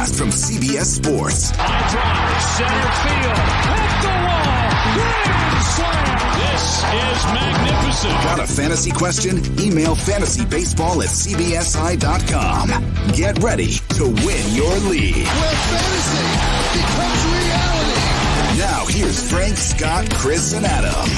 podcast from CBS Sports. High drive, center field, hit the wall, grand slam. This is magnificent. Got a fantasy question? Email fantasybaseball@cbsi.com. Get ready to win your league. Where fantasy becomes reality. Now here's Frank, Scott, Chris, and Adam.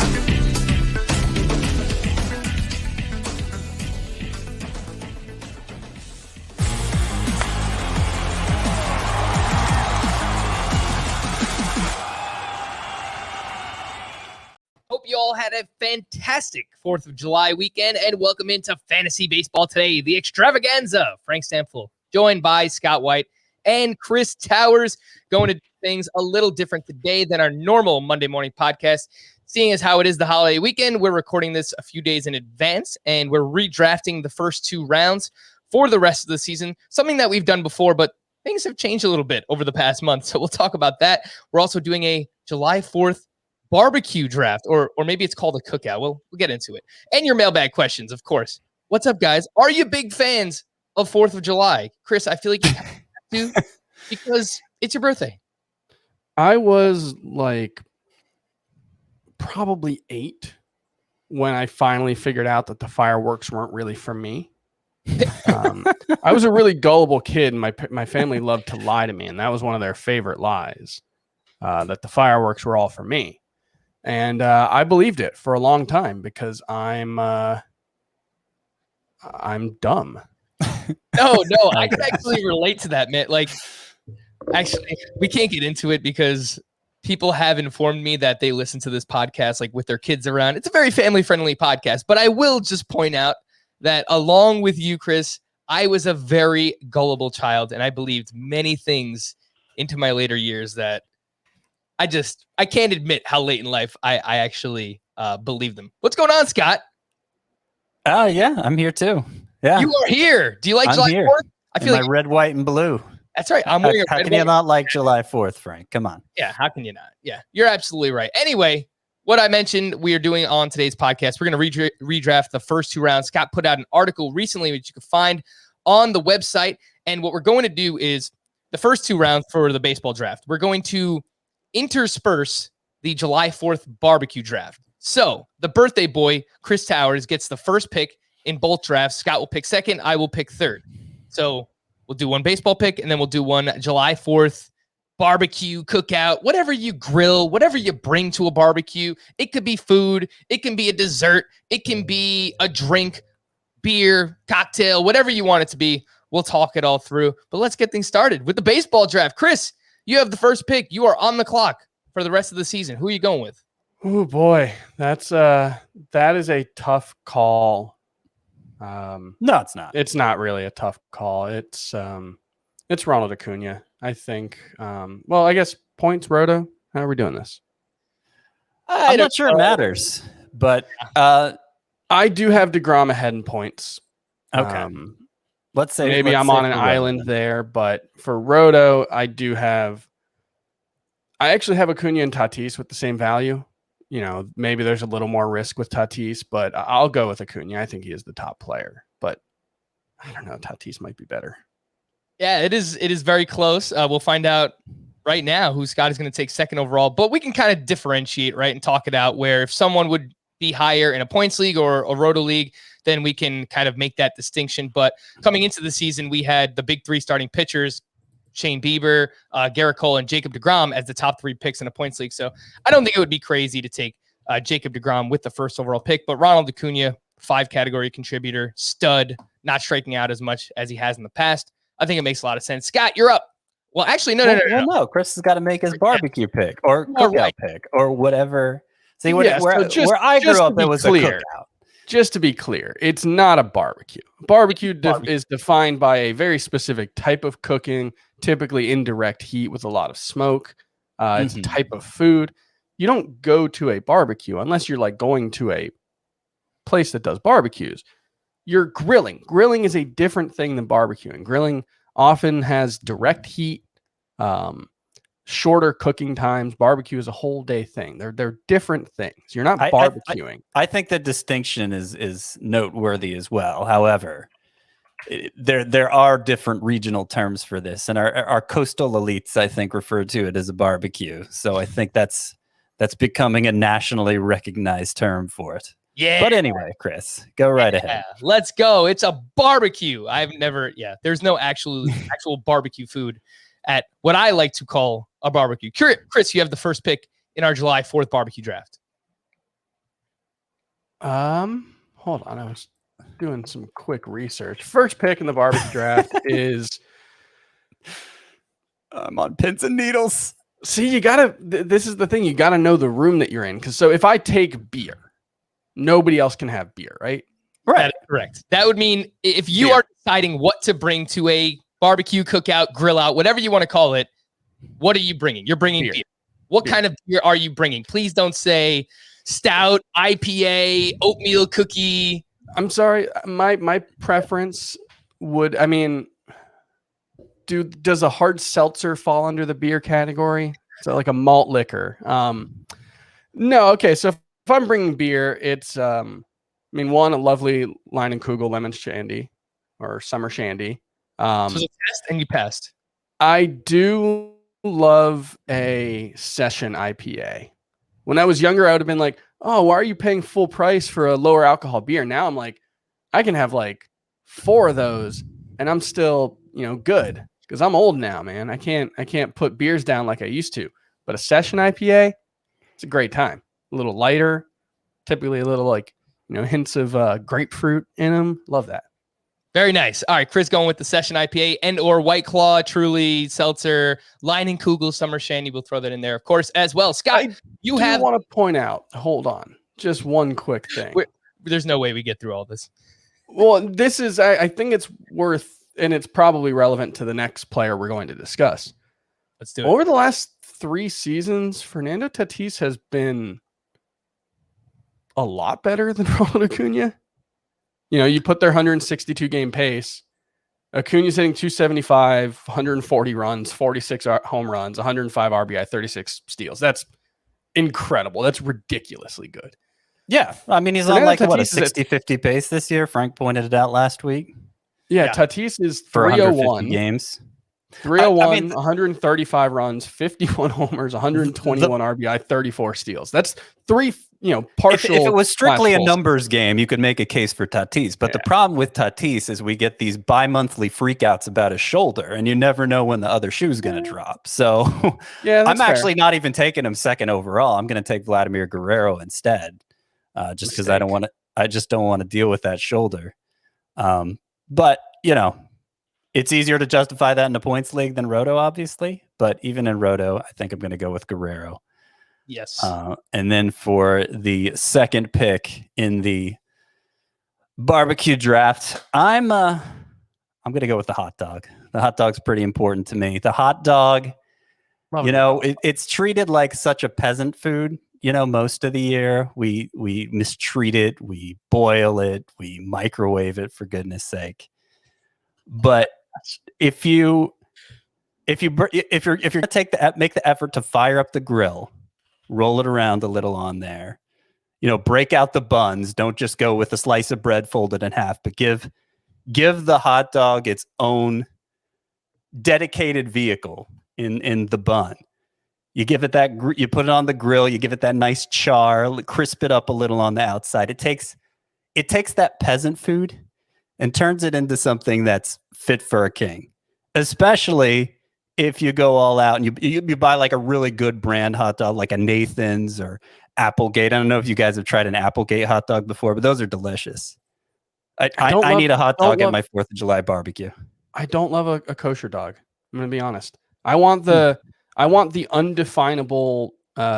Hope you all had a fantastic 4th of July weekend, and welcome into Fantasy Baseball Today, the extravaganza. Frank Stanfield, joined by Scott White and Chris Towers, going to do things a little different today than our normal Monday morning podcast. Seeing as how it is the holiday weekend, we're recording this a few days in advance, and we're redrafting the first 2 rounds for the rest of the season, something that we've done before, but things have changed a little bit over the past month, so we'll talk about that. We're also doing a July 4th barbecue draft, or maybe it's called a cookout. We'll get into it. And your mailbag questions, of course. What's up, guys? Are you big fans of 4th of July? Chris, I feel like you have to because it's your birthday. I was like probably 8 when I finally figured out that the fireworks weren't really for me. I was a really gullible kid, and my family loved to lie to me, and that was one of their favorite lies, that the fireworks were all for me. And I believed it for a long time because I'm dumb. No, I can actually relate to that, man. Like, actually, we can't get into it because people have informed me that they listen to this podcast like with their kids around. It's a very family-friendly podcast, but I will just point out that along with you, Chris, I was a very gullible child, and I believed many things into my later years that I can't admit how late in life I actually believe them. What's going on, Scott? Oh, yeah, I'm here too. Yeah, you are here. Do you like July 4th? I feel like red, white, and blue. That's right. I'm wearing how can you not like July 4th, Frank? Come on. Yeah, how can you not? Yeah, you're absolutely right. Anyway, what I mentioned we are doing on today's podcast, we're going to redraft the first 2 rounds. Scott put out an article recently which you can find on the website. And what we're going to do is the first 2 rounds for the baseball draft, we're going to intersperse the July 4th barbecue draft. So the birthday boy, Chris Towers, gets the first pick in both drafts. Scott will pick second. I will pick third. So we'll do one baseball pick, and then we'll do one July 4th barbecue, cookout, whatever you grill, whatever you bring to a barbecue. It could be food. It can be a dessert. It can be a drink, beer, cocktail, whatever you want it to be. We'll talk it all through. But let's get things started with the baseball draft. Chris, you have the first pick. You are on the clock for the rest of the season. Who are you going with? Oh boy, that is a tough call. No, it's not. It's not really a tough call. It's Ronald Acuna, I think. Well, I guess points, Roto. How are we doing this? I'm not sure it matters, but I do have deGrom ahead in points. Okay. Let's say maybe I'm on an island there, but for Roto, I actually have Acuna and Tatis with the same value. You know, maybe there's a little more risk with Tatis, but I'll go with Acuna. I think he is the top player, but I don't know. Tatis might be better. Yeah, it is very close. We'll find out right now who Scott is going to take second overall, but we can kind of differentiate, right, and talk it out where if someone would be higher in a points league or a Roto league, then we can kind of make that distinction. But coming into the season, we had the big 3 starting pitchers, Shane Bieber, Gerrit Cole, and Jacob deGrom as the top 3 picks in a points league. So I don't think it would be crazy to take Jacob deGrom with the first overall pick, but Ronald Acuna, 5 category contributor, stud, not striking out as much as he has in the past. I think it makes a lot of sense. Scott, you're up. Well, actually, no. Chris has got to make his barbecue pick or cookout pick or whatever. See, where I grew up, it was a cookout. Just to be clear, it's not a barbecue. Barbecue is defined by a very specific type of cooking, typically indirect heat with a lot of smoke. It's a type of food. You don't go to a barbecue unless you're like going to a place that does barbecues. You're grilling. Grilling is a different thing than barbecuing. Grilling often has direct heat, shorter cooking times. Barbecue is a whole day thing. They're different things. You're not barbecuing. I think the distinction is noteworthy as well. However, there are different regional terms for this, and our coastal elites, I think, refer to it as a barbecue. So I think that's becoming a nationally recognized term for it. Yeah. But anyway, Chris, go right ahead. Let's go. It's a barbecue. There's no actual barbecue food at what I like to call a barbecue. Chris, you have the first pick in our July 4th barbecue draft. Hold on. I was doing some quick research. First pick in the barbecue draft is I'm on pins and needles. See, you gotta, this is the thing. You gotta know the room that you're in. Cause so if I take beer, nobody else can have beer, right? Right. That is correct. That would mean if you are deciding what to bring to a barbecue, cookout, grill out, whatever you want to call it, what are you bringing? You're bringing beer. What kind of beer are you bringing? Please don't say stout, IPA, oatmeal cookie. I'm sorry. My preference would, I mean, does a hard seltzer fall under the beer category? So like a malt liquor? No. Okay. So if I'm bringing beer, it's, one, a lovely Line and Kugel lemon shandy or summer shandy. So it's a test and you passed. I do love a session IPA. When I was younger, I would have been like, oh, why are you paying full price for a lower alcohol beer? Now I'm like, I can have like 4 of those and I'm still, good. Because I'm old now, man. I can't put beers down like I used to. But a session IPA, it's a great time. A little lighter, typically a little hints of grapefruit in them. Love that. Very nice. All right, Chris going with the session IPA and or White Claw, Truly, Seltzer, Line and Kugel, Summer Shandy. We'll throw that in there, of course, as well. Scott, I want to point out, hold on, just one quick thing. There's no way we get through all this. Well, this is, I think it's worth, and it's probably relevant to the next player we're going to discuss. Let's do it. Over the last 3 seasons, Fernando Tatis has been a lot better than Ronald Acuna. You put their 162 game pace. Acuna's hitting 275, 140 runs, 46 home runs, 105 RBI, 36 steals. That's incredible. That's ridiculously good. Yeah. I mean, he's Fernando on Tatis a 60-50 pace this year. Frank pointed it out last week. Yeah. Tatis is for 301 games. 301, 135 runs, 51 homers, 121 RBI, 34 steals. That's 3, partial. If it was strictly a numbers game, you could make a case for Tatis. But the problem with Tatis is we get these bi-monthly freakouts about his shoulder, and you never know when the other shoe's going to drop. So I'm actually not even taking him second overall. I'm going to take Vladimir Guerrero instead, just because I just don't want to deal with that shoulder. But it's easier to justify that in the points league than Roto, obviously. But even in Roto, I think I'm going to go with Guerrero. Yes. And then for the second pick in the barbecue draft, I'm going to go with the hot dog. The hot dog's pretty important to me. The hot dog, it's treated like such a peasant food. Most of the year we mistreat it, we boil it, we microwave it, for goodness sake. But if you're gonna make the effort to fire up the grill, roll it around a little on there, break out the buns. Don't just go with a slice of bread folded in half, but give the hot dog its own dedicated vehicle in the bun. You give it you put it on the grill, you give it that nice char, crisp it up a little on the outside. It takes that peasant food and turns it into something that's fit for a king, especially if you go all out and you buy like a really good brand hot dog, like a Nathan's or Applegate. I don't know if you guys have tried an Applegate hot dog before, but those are delicious. I need a hot dog at my 4th of July barbecue. I don't love a kosher dog. I'm going to be honest. I want the undefinable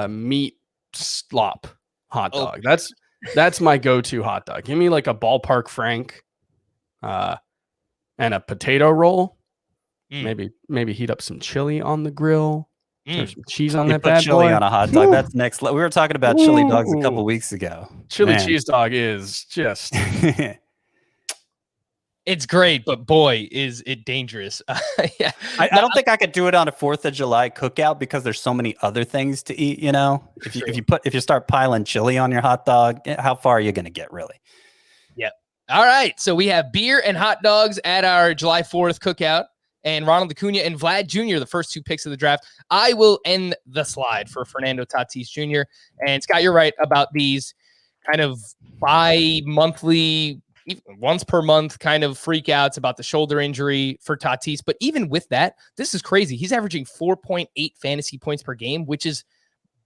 meat slop hot dog. That's my go-to hot dog. Give me like a Ballpark Frank and a potato roll. Maybe heat up some chili on the grill. Throw some cheese on that bad chili boy. On a hot dog. That's next level. We were talking about chili dogs a couple weeks ago. Chili cheese dog is just it's great, but boy, is it dangerous. Yeah. I don't think I could do it on a 4th of July cookout because there's so many other things to eat, If you start piling chili on your hot dog, how far are you going to get, really? Yeah. All right. So we have beer and hot dogs at our July 4th cookout, and Ronald Acuna and Vlad Jr., the first 2 picks of the draft. I will end the slide for Fernando Tatis Jr. And Scott, you're right about these kind of bi-monthly, once per month kind of freakouts about the shoulder injury for Tatis. But even with that, this is crazy. He's averaging 4.8 fantasy points per game, which is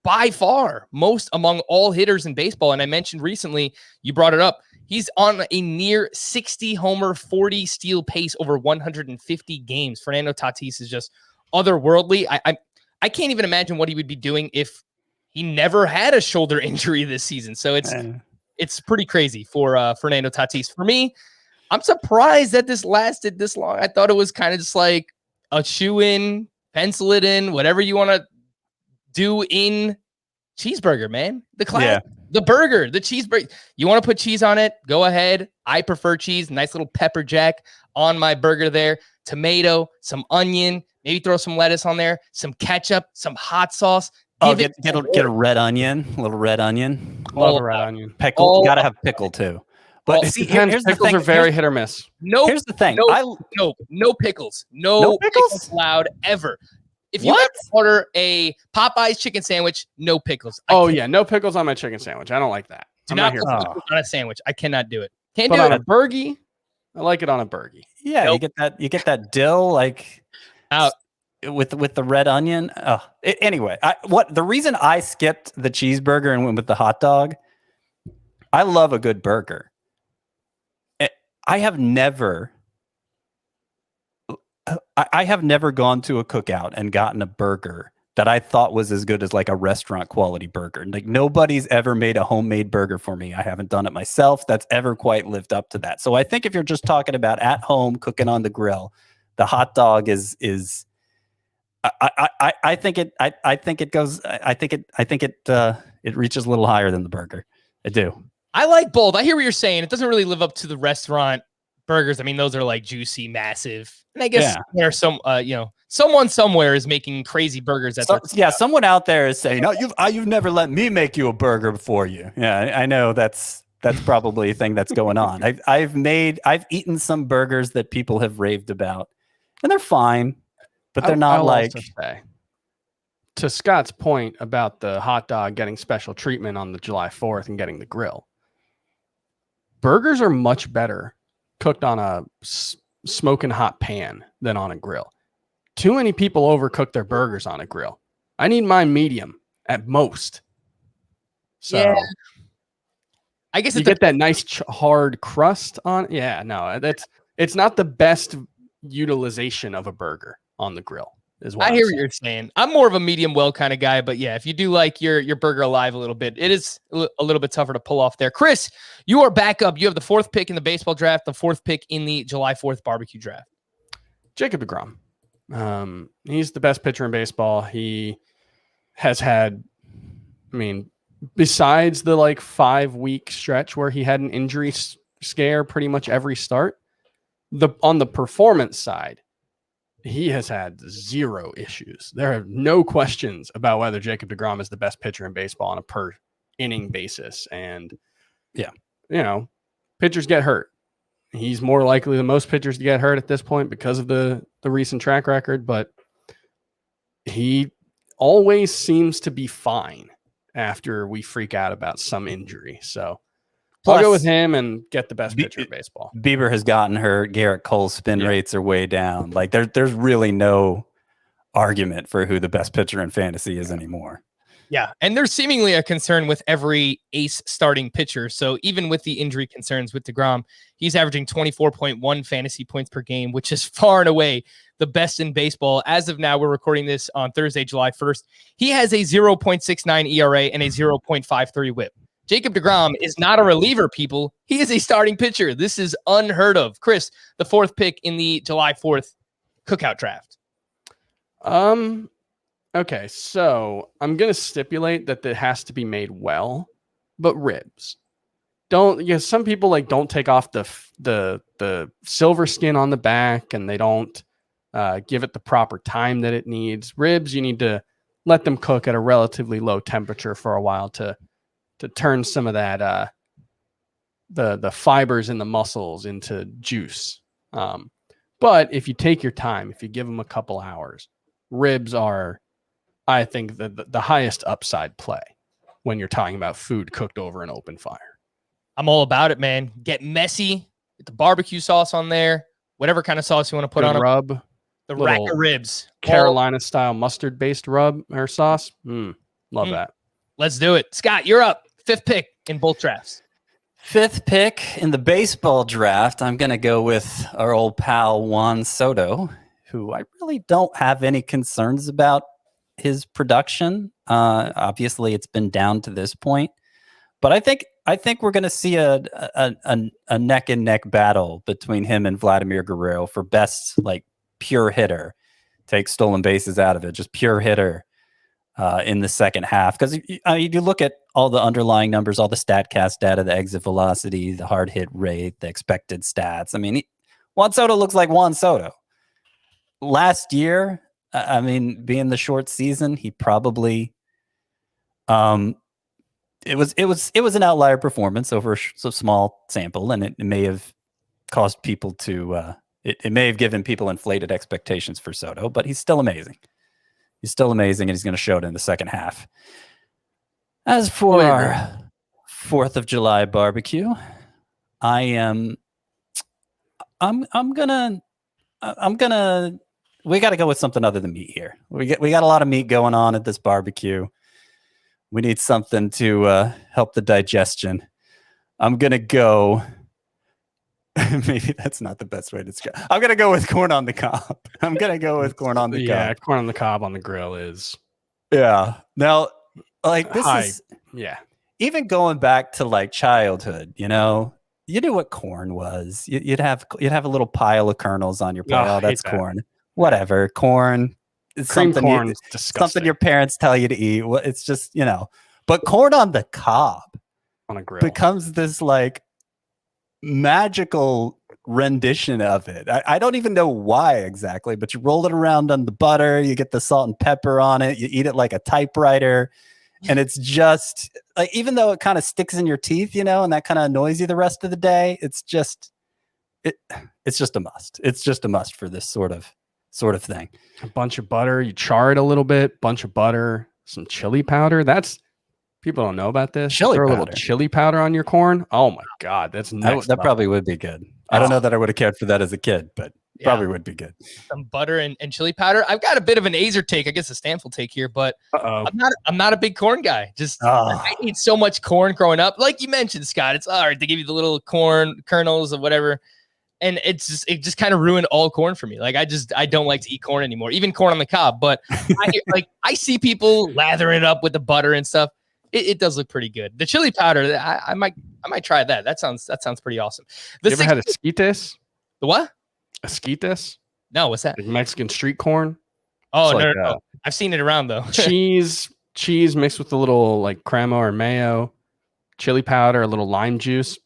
by far most among all hitters in baseball. And I mentioned recently, you brought it up, he's on a near 60 homer, 40 steal pace over 150 games. Fernando Tatis is just otherworldly. I can't even imagine what he would be doing if he never had a shoulder injury this season. So it's pretty crazy for Fernando Tatis. For me, I'm surprised that this lasted this long. I thought it was kind of just like a shoe in, pencil it in, whatever you want to do in cheeseburger, man. The class, the burger, the cheeseburger. You want to put cheese on it? Go ahead. I prefer cheese. Nice little pepper jack on my burger there. Tomato, some onion, maybe throw some lettuce on there, some ketchup, some hot sauce. Get a red onion, a little red onion. Love a red onion. Pickle. You got to have pickle too. But see, here's the pickles thing. are very hit or miss. No, here's the thing. No pickles. No pickles allowed ever. If you ever order a Popeye's chicken sandwich, no pickles. No pickles on my chicken sandwich. I don't like that. Do not put pickles on a sandwich. I cannot do it. Can't do it on a burgie. I like it on a burgie. Yeah, you get that dill like out with the red onion. Anyway, the reason I skipped the cheeseburger and went with the hot dog, I love a good burger. I have never gone to a cookout and gotten a burger that I thought was as good as like a restaurant quality burger. Like nobody's ever made a homemade burger for me. I haven't done it myself. That's ever quite lived up to that. So I think if you're just talking about at home cooking on the grill, the hot dog is I think it reaches a little higher than the burger. I do. I like both. I hear what you're saying. It doesn't really live up to the restaurant burgers. I mean, those are like juicy, massive. And I guess there's some, someone somewhere is making crazy burgers. Someone out there is saying, "No, you've never let me make you a burger before you." Yeah, I know that's probably a thing that's going on. I've eaten some burgers that people have raved about, and they're fine, but they're not like. To Scott's point about the hot dog getting special treatment on the July 4th and getting the grill, burgers are much better cooked on a smoking hot pan than on a grill. Too many people overcook their burgers on a grill. I need mine medium at most. So I guess you get that nice hard crust on. Yeah, no, it's not the best utilization of a burger on the grill. I hear what you're saying. I'm more of a medium well kind of guy, but yeah, if you do like your burger alive a little bit, it is a little bit tougher to pull off there. Chris, you are back up. You have the 4th pick in the baseball draft, the 4th pick in the July 4th barbecue draft. Jacob deGrom. He's the best pitcher in baseball. He has had, besides the 5-week stretch where he had an injury scare pretty much every start, on the performance side, he has had 0 issues. There are no questions about whether Jacob deGrom is the best pitcher in baseball on a per inning basis. And pitchers get hurt. He's more likely than most pitchers to get hurt at this point because of the recent track record, but he always seems to be fine after we freak out about some injury. So I'll go with him and get the best pitcher in baseball. Bieber has gotten hurt. Gerrit Cole's spin rates are way down. Like there's really no argument for who the best pitcher in fantasy is anymore. Yeah, and there's seemingly a concern with every ace starting pitcher. So even with the injury concerns with deGrom, he's averaging 24.1 fantasy points per game, which is far and away the best in baseball. As of now, we're recording this on Thursday, July 1st. He has a 0.69 ERA and a 0.53 whip. Jacob deGrom is not a reliever, people. He is a starting pitcher. This is unheard of. Chris, the 4th pick in the July 4th cookout draft. Okay, so I'm going to stipulate that it has to be made well, but ribs. Some people don't take off the silver skin on the back and they don't give it the proper time that it needs. Ribs, you need to let them cook at a relatively low temperature for a while to turn some of that the fibers in the muscles into juice. But if you take your time, if you give them a couple hours, ribs are, I think, the highest upside play when you're talking about food cooked over an open fire. I'm all about it, man. Get messy. Get the barbecue sauce on there. Whatever kind of sauce you want to put on rub. them. The rack of ribs. Carolina style mustard based rub or sauce. Love that. Let's do it. Scott, you're up. 5th pick in both drafts. 5th pick in the baseball draft, I'm going to go with our old pal Juan Soto, who I really don't have any concerns about his production. Obviously, it's been down to this point, but I think we're going to see a neck and neck battle between him and Vladimir Guerrero for best like pure hitter. Take stolen bases out of it, just pure hitter in the second half. Because you look at all the underlying numbers, all the StatCast data, the exit velocity, the hard hit rate, the expected stats. I mean, Juan Soto looks like Juan Soto. Last year, I mean, being the short season, he probably it was an outlier performance over a small sample, and it may have caused people to it may have given people inflated expectations for Soto, but he's still amazing. He's still amazing, and he's going to show it in the second half. As for our 4th of July barbecue, I'm gonna we got to go with something other than meat here. We got a lot of meat going on at this barbecue. We need something to help the digestion. I'm gonna go. Maybe that's not the best way to describe. I'm gonna go with corn on the cob. I'm gonna go with corn on the cob. Yeah, corn on the cob on the grill is. Yeah. Now, like this is. Yeah. Even going back to like childhood, you knew what corn was. You'd have a little pile of kernels on your pile. Oh, that's corn. Whatever, corn. It's cream something corn. Something your parents tell you to eat. It's just But corn on the cob on a grill becomes this like magical rendition of it. I don't even know why exactly, but you roll it around on the butter. You get the salt and pepper on it. You eat it like a typewriter. And it's just like, even though it kind of sticks in your teeth, and that kind of annoys you the rest of the day, it's just a must. It's just a must for this sort of thing. A bunch of butter, you char it a little bit, bunch of butter, some chili powder. That's people don't know about this. Throw a little chili powder on your corn. Oh my God, that's next. That probably would be good. I don't know that I would have cared for that as a kid, but probably would be good. Some butter and chili powder. I've got a bit of an Azer take, I guess a Stanfield take here, but I'm not a big corn guy. I ate so much corn growing up. Like you mentioned, Scott, it's all right. They give you the little corn kernels or whatever. And it just kind of ruined all corn for me. Like I don't like to eat corn anymore, even corn on the cob. But I see people lathering it up with the butter and stuff. It does look pretty good. The chili powder, I might try that. That sounds pretty awesome. You ever had esquites? The what? Esquites? No, what's that? Like Mexican street corn. Oh, no. I've seen it around though. cheese mixed with a little like crema or mayo, chili powder, a little lime juice.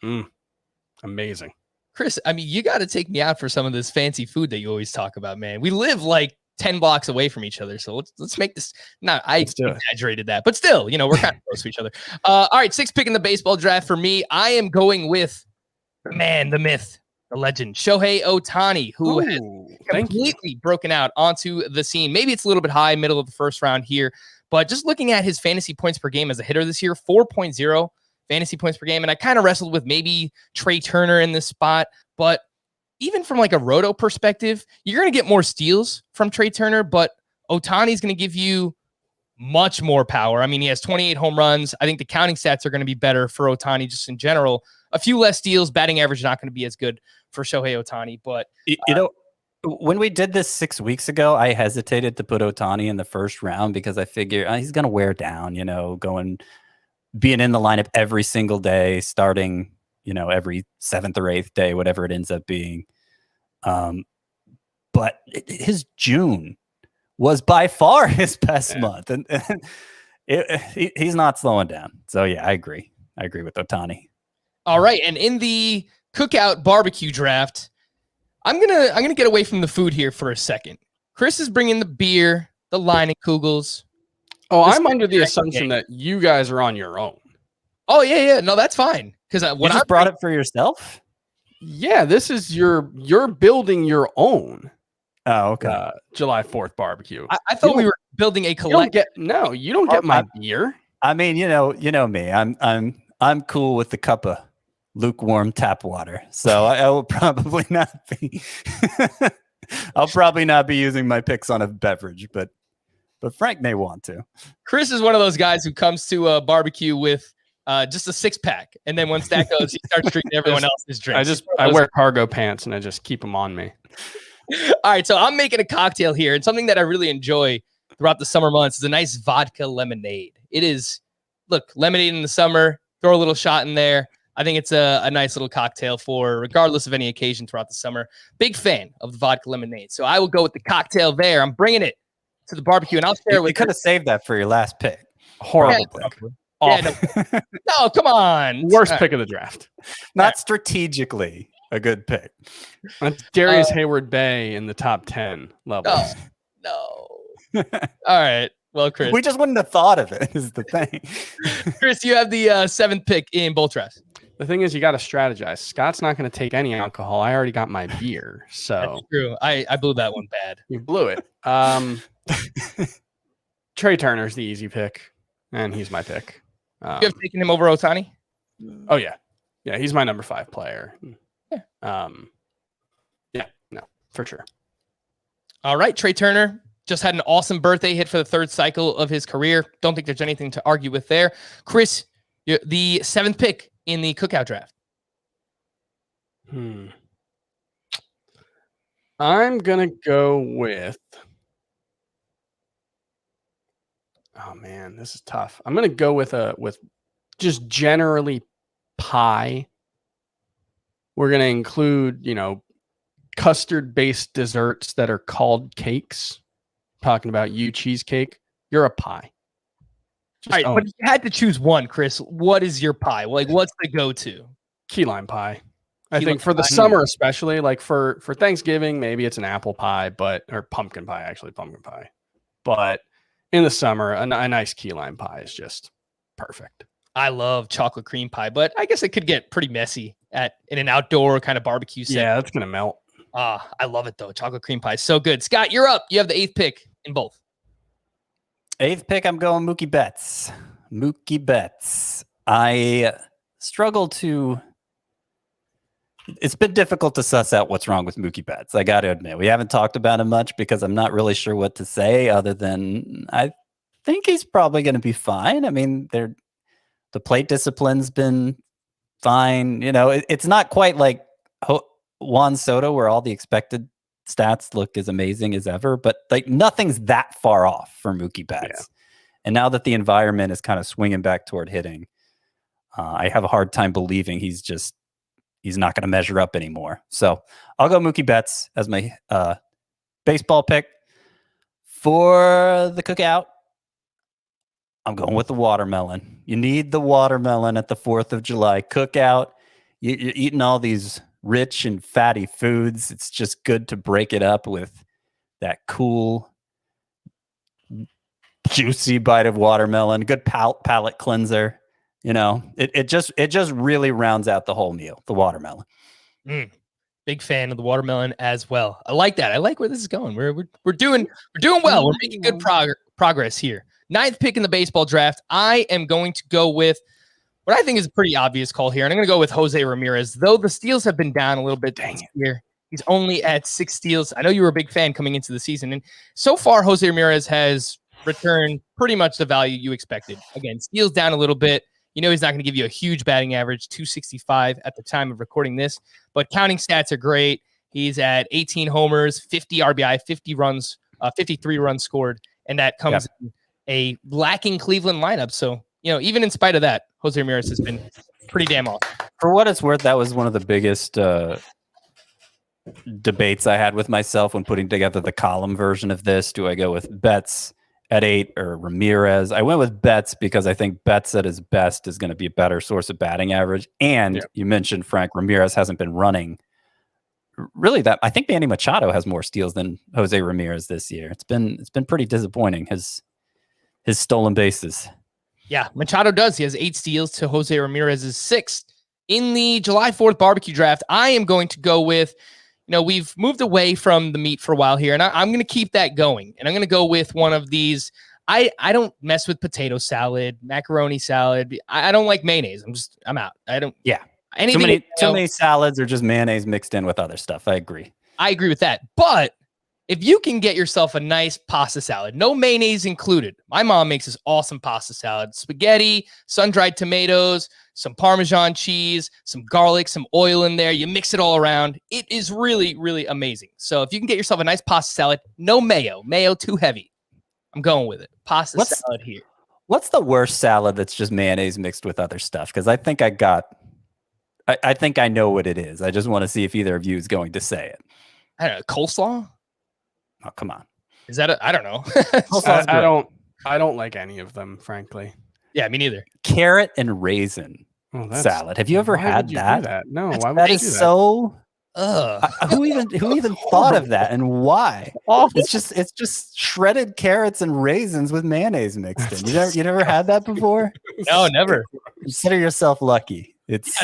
Amazing. Chris, I mean, you got to take me out for some of this fancy food that you always talk about, man. We live like 10 blocks away from each other. So let's make this. No, I exaggerated that, but still, we're kind of close to each other. All right, 6th pick in the baseball draft for me. I am going with the man, the myth, the legend, Shohei Ohtani, who has completely broken out onto the scene. Maybe it's a little bit high, middle of the first round here, but just looking at his fantasy points per game as a hitter this year, 4.0 fantasy points per game. And I kind of wrestled with maybe Trey Turner in this spot, but even from like a roto perspective, you're going to get more steals from Trey Turner, but Ohtani's going to give you much more power. I mean, he has 28 home runs. I think the counting stats are going to be better for Ohtani just in general. A few less steals, batting average not going to be as good for Shohei Ohtani, but when we did this 6 weeks ago, I hesitated to put Ohtani in the first round because I figure he's going to wear down, being in the lineup every single day, starting, every 7th or 8th day, whatever it ends up being. But his June was by far his best month, and he's not slowing down. So yeah, I agree with Ohtani. All right, and in the Cookout barbecue draft, I'm gonna get away from the food here for a second. Chris is bringing the beer, the line and Kugels. Oh, I'm under the assumption that you guys are on your own. Oh, yeah. No, that's fine. Because You just brought it for yourself? Yeah, this is you're building your own Oh, okay. July 4th barbecue. I thought we were building a You collect. don't get my beer. I mean, you know me. I'm cool with the cup of lukewarm tap water. So I will probably not be I'll probably not be using my picks on a beverage, but Frank may want to. Chris is one of those guys who comes to a barbecue with just a 6-pack, and then once that goes, he starts drinking everyone else's drinks. I wear cargo pants and I just keep them on me. All right, so I'm making a cocktail here, and something that I really enjoy throughout the summer months is a nice vodka lemonade. It is, look, lemonade in the summer, throw a little shot in there. I think it's a nice little cocktail for regardless of any occasion throughout the summer. Big fan of the vodka lemonade. So I will go with the cocktail there. I'm bringing it to the barbecue, and I'll share it with you. You could have saved that for your last pick. Horrible pick. Yeah, no, come on. Worst pick of the draft. Not strategically a good pick. That's Darius Hayward Bay in the top 10 levels. No. All right. Well, Chris. We just wouldn't have thought of it, is the thing. Chris, you have the 7th pick in both drafts. The thing is, you got to strategize. Scott's not going to take any alcohol. I already got my beer. So That's true. I blew that one bad. You blew it. Trey Turner's the easy pick, and he's my pick. You have taken him over Ohtani? Oh, yeah. Yeah, he's my number 5 player. Yeah. No, for sure. All right, Trey Turner just had an awesome birthday hit for the 3rd cycle of his career. Don't think there's anything to argue with there. Chris, the 7th pick in the Cookout draft. I'm going to go with... Oh, man, this is tough. I'm going to go with just generally pie. We're going to include, custard-based desserts that are called cakes. Talking about you, cheesecake. You're a pie. All right, but if you had to choose one, Chris, what is your pie? Like, what's the go-to? Key lime pie. I think for the summer, especially, like for Thanksgiving, maybe it's an apple pie, or pumpkin pie, pumpkin pie. But in the summer, a nice key lime pie is just perfect. I love chocolate cream pie, but I guess it could get pretty messy in an outdoor kind of barbecue setting. Yeah, it's going to melt. I love it, though. Chocolate cream pie is so good. Scott, you're up. You have the 8th pick in both. 8th pick, I'm going Mookie Betts. Mookie Betts. I struggle to... It's been difficult to suss out what's wrong with Mookie Betts. I got to admit, we haven't talked about him much because I'm not really sure what to say other than I think he's probably going to be fine. I mean, the plate discipline's been fine. It's not quite like Juan Soto where all the expected stats look as amazing as ever, but like nothing's that far off for Mookie Betts. Yeah. And now that the environment is kind of swinging back toward hitting, I have a hard time believing he's not going to measure up anymore. So I'll go Mookie Betts as my baseball pick. For the Cookout, I'm going with the watermelon. You need the watermelon at the 4th of July Cookout. You're eating all these rich and fatty foods. It's just good to break it up with that cool, juicy bite of watermelon. Good palate cleanser. It just really rounds out the whole meal, the watermelon. Big fan of the watermelon as well. I like that. I like where this is going. We're doing well. We're making good progress here. 9th pick in the baseball draft. I am going to go with what I think is a pretty obvious call here, and I'm going to go with Jose Ramirez. Though the steals have been down a little bit this year, he's only at 6 steals. I know you were a big fan coming into the season, and so far Jose Ramirez has returned pretty much the value you expected. Again, steals down a little bit. He's not going to give you a huge batting average, 265 at the time of recording this, but counting stats are great. He's at 18 homers, 50 RBI, 53 runs scored, and that comes in a lacking Cleveland lineup. So, even in spite of that, Jose Ramirez has been pretty damn awesome. For what it's worth, that was one of the biggest debates I had with myself when putting together the column version of this. Do I go with Betts at 8 or Ramirez? I went with Betts because I think Betts at his best is going to be a better source of batting average. And you mentioned Frank Ramirez hasn't been running really that. I think Manny Machado has more steals than Jose Ramirez this year. It's been pretty disappointing, his stolen bases. Yeah, Machado does. He has 8 steals to Jose Ramirez's 6. in the July 4th barbecue draft, I am going to go with, we've moved away from the meat for a while here, and I'm going to keep that going. And I'm going to go with one of these. I don't mess with potato salad, macaroni salad. I don't like mayonnaise. I'm out. I don't. Yeah. Anything. Too many salads or just mayonnaise mixed in with other stuff. I agree. I agree with that. But if you can get yourself a nice pasta salad, no mayonnaise included. My mom makes this awesome pasta salad. Spaghetti, sun-dried tomatoes, some Parmesan cheese, some garlic, some oil in there. You mix it all around. It is really, really amazing. So if you can get yourself a nice pasta salad, no mayo. Mayo too heavy. I'm going with it. Pasta salad here. What's the worst salad that's just mayonnaise mixed with other stuff? Because I think I think I know what it is. I just want to see if either of you is going to say it. I don't know. Coleslaw? Oh, come on. Is that I don't know. I don't like any of them, frankly. Yeah, me neither. Carrot and raisin salad. Have you ever had that? No, why would that you is do that? so who even thought of that, and why? It's just shredded carrots and raisins with mayonnaise mixed in. You never had that before? No, never. Consider yourself lucky. It's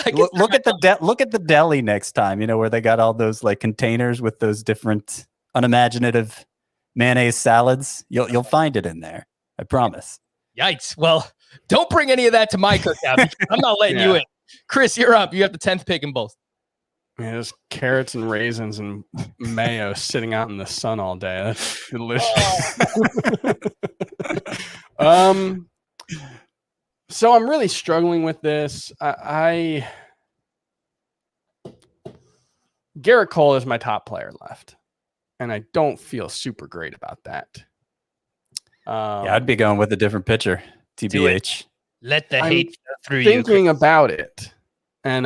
look at the deli next time, where they got all those like containers with those different unimaginative mayonnaise salads. You'll find it in there. I promise. Yikes. Well, don't bring any of that to my cookout because I'm not letting you in. Chris, you're up. You have the 10th pick in both. Yeah, there's carrots and raisins and mayo sitting out in the sun all day. That's delicious. So I'm really struggling with this. Gerrit Cole is my top player left, and I don't feel super great about that. Yeah, I'd be going with a different pitcher. TBH. Let the hate flow through you. Thinking about it, and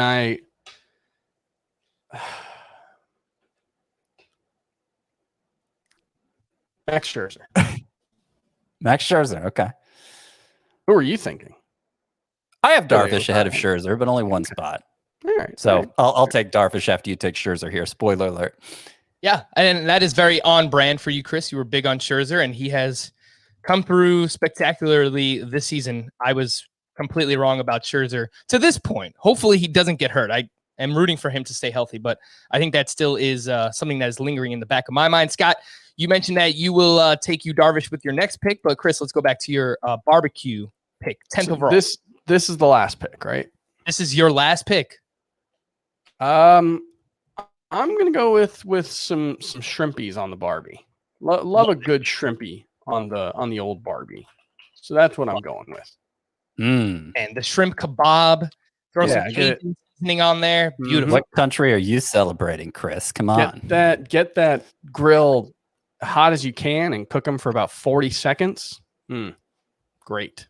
Max Scherzer. Max Scherzer. Okay. Who are you thinking? I have Darvish ahead of Scherzer, but only one spot. All right. So I'll take Darvish after you take Scherzer here. Spoiler alert. Yeah, and that is very on brand for you, Chris. You were big on Scherzer, and he has come through spectacularly this season. I was completely wrong about Scherzer to this point. Hopefully he doesn't get hurt. I am rooting for him to stay healthy, but I think that still is something that is lingering in the back of my mind. Scott, you mentioned that you will take you Darvish with your next pick, but Chris, let's go back to your barbecue pick, 10th overall. This is the last pick, right? This is your last pick. I'm gonna go with some shrimpies on the Barbie. Love a good shrimpy on the old Barbie. So that's what I'm going with. Mm. And the shrimp kebab. Throw some Cajun seasoning on there. Beautiful. What country are you celebrating, Chris? Come on. Get that grill hot as you can and cook them for about 40 seconds. Great.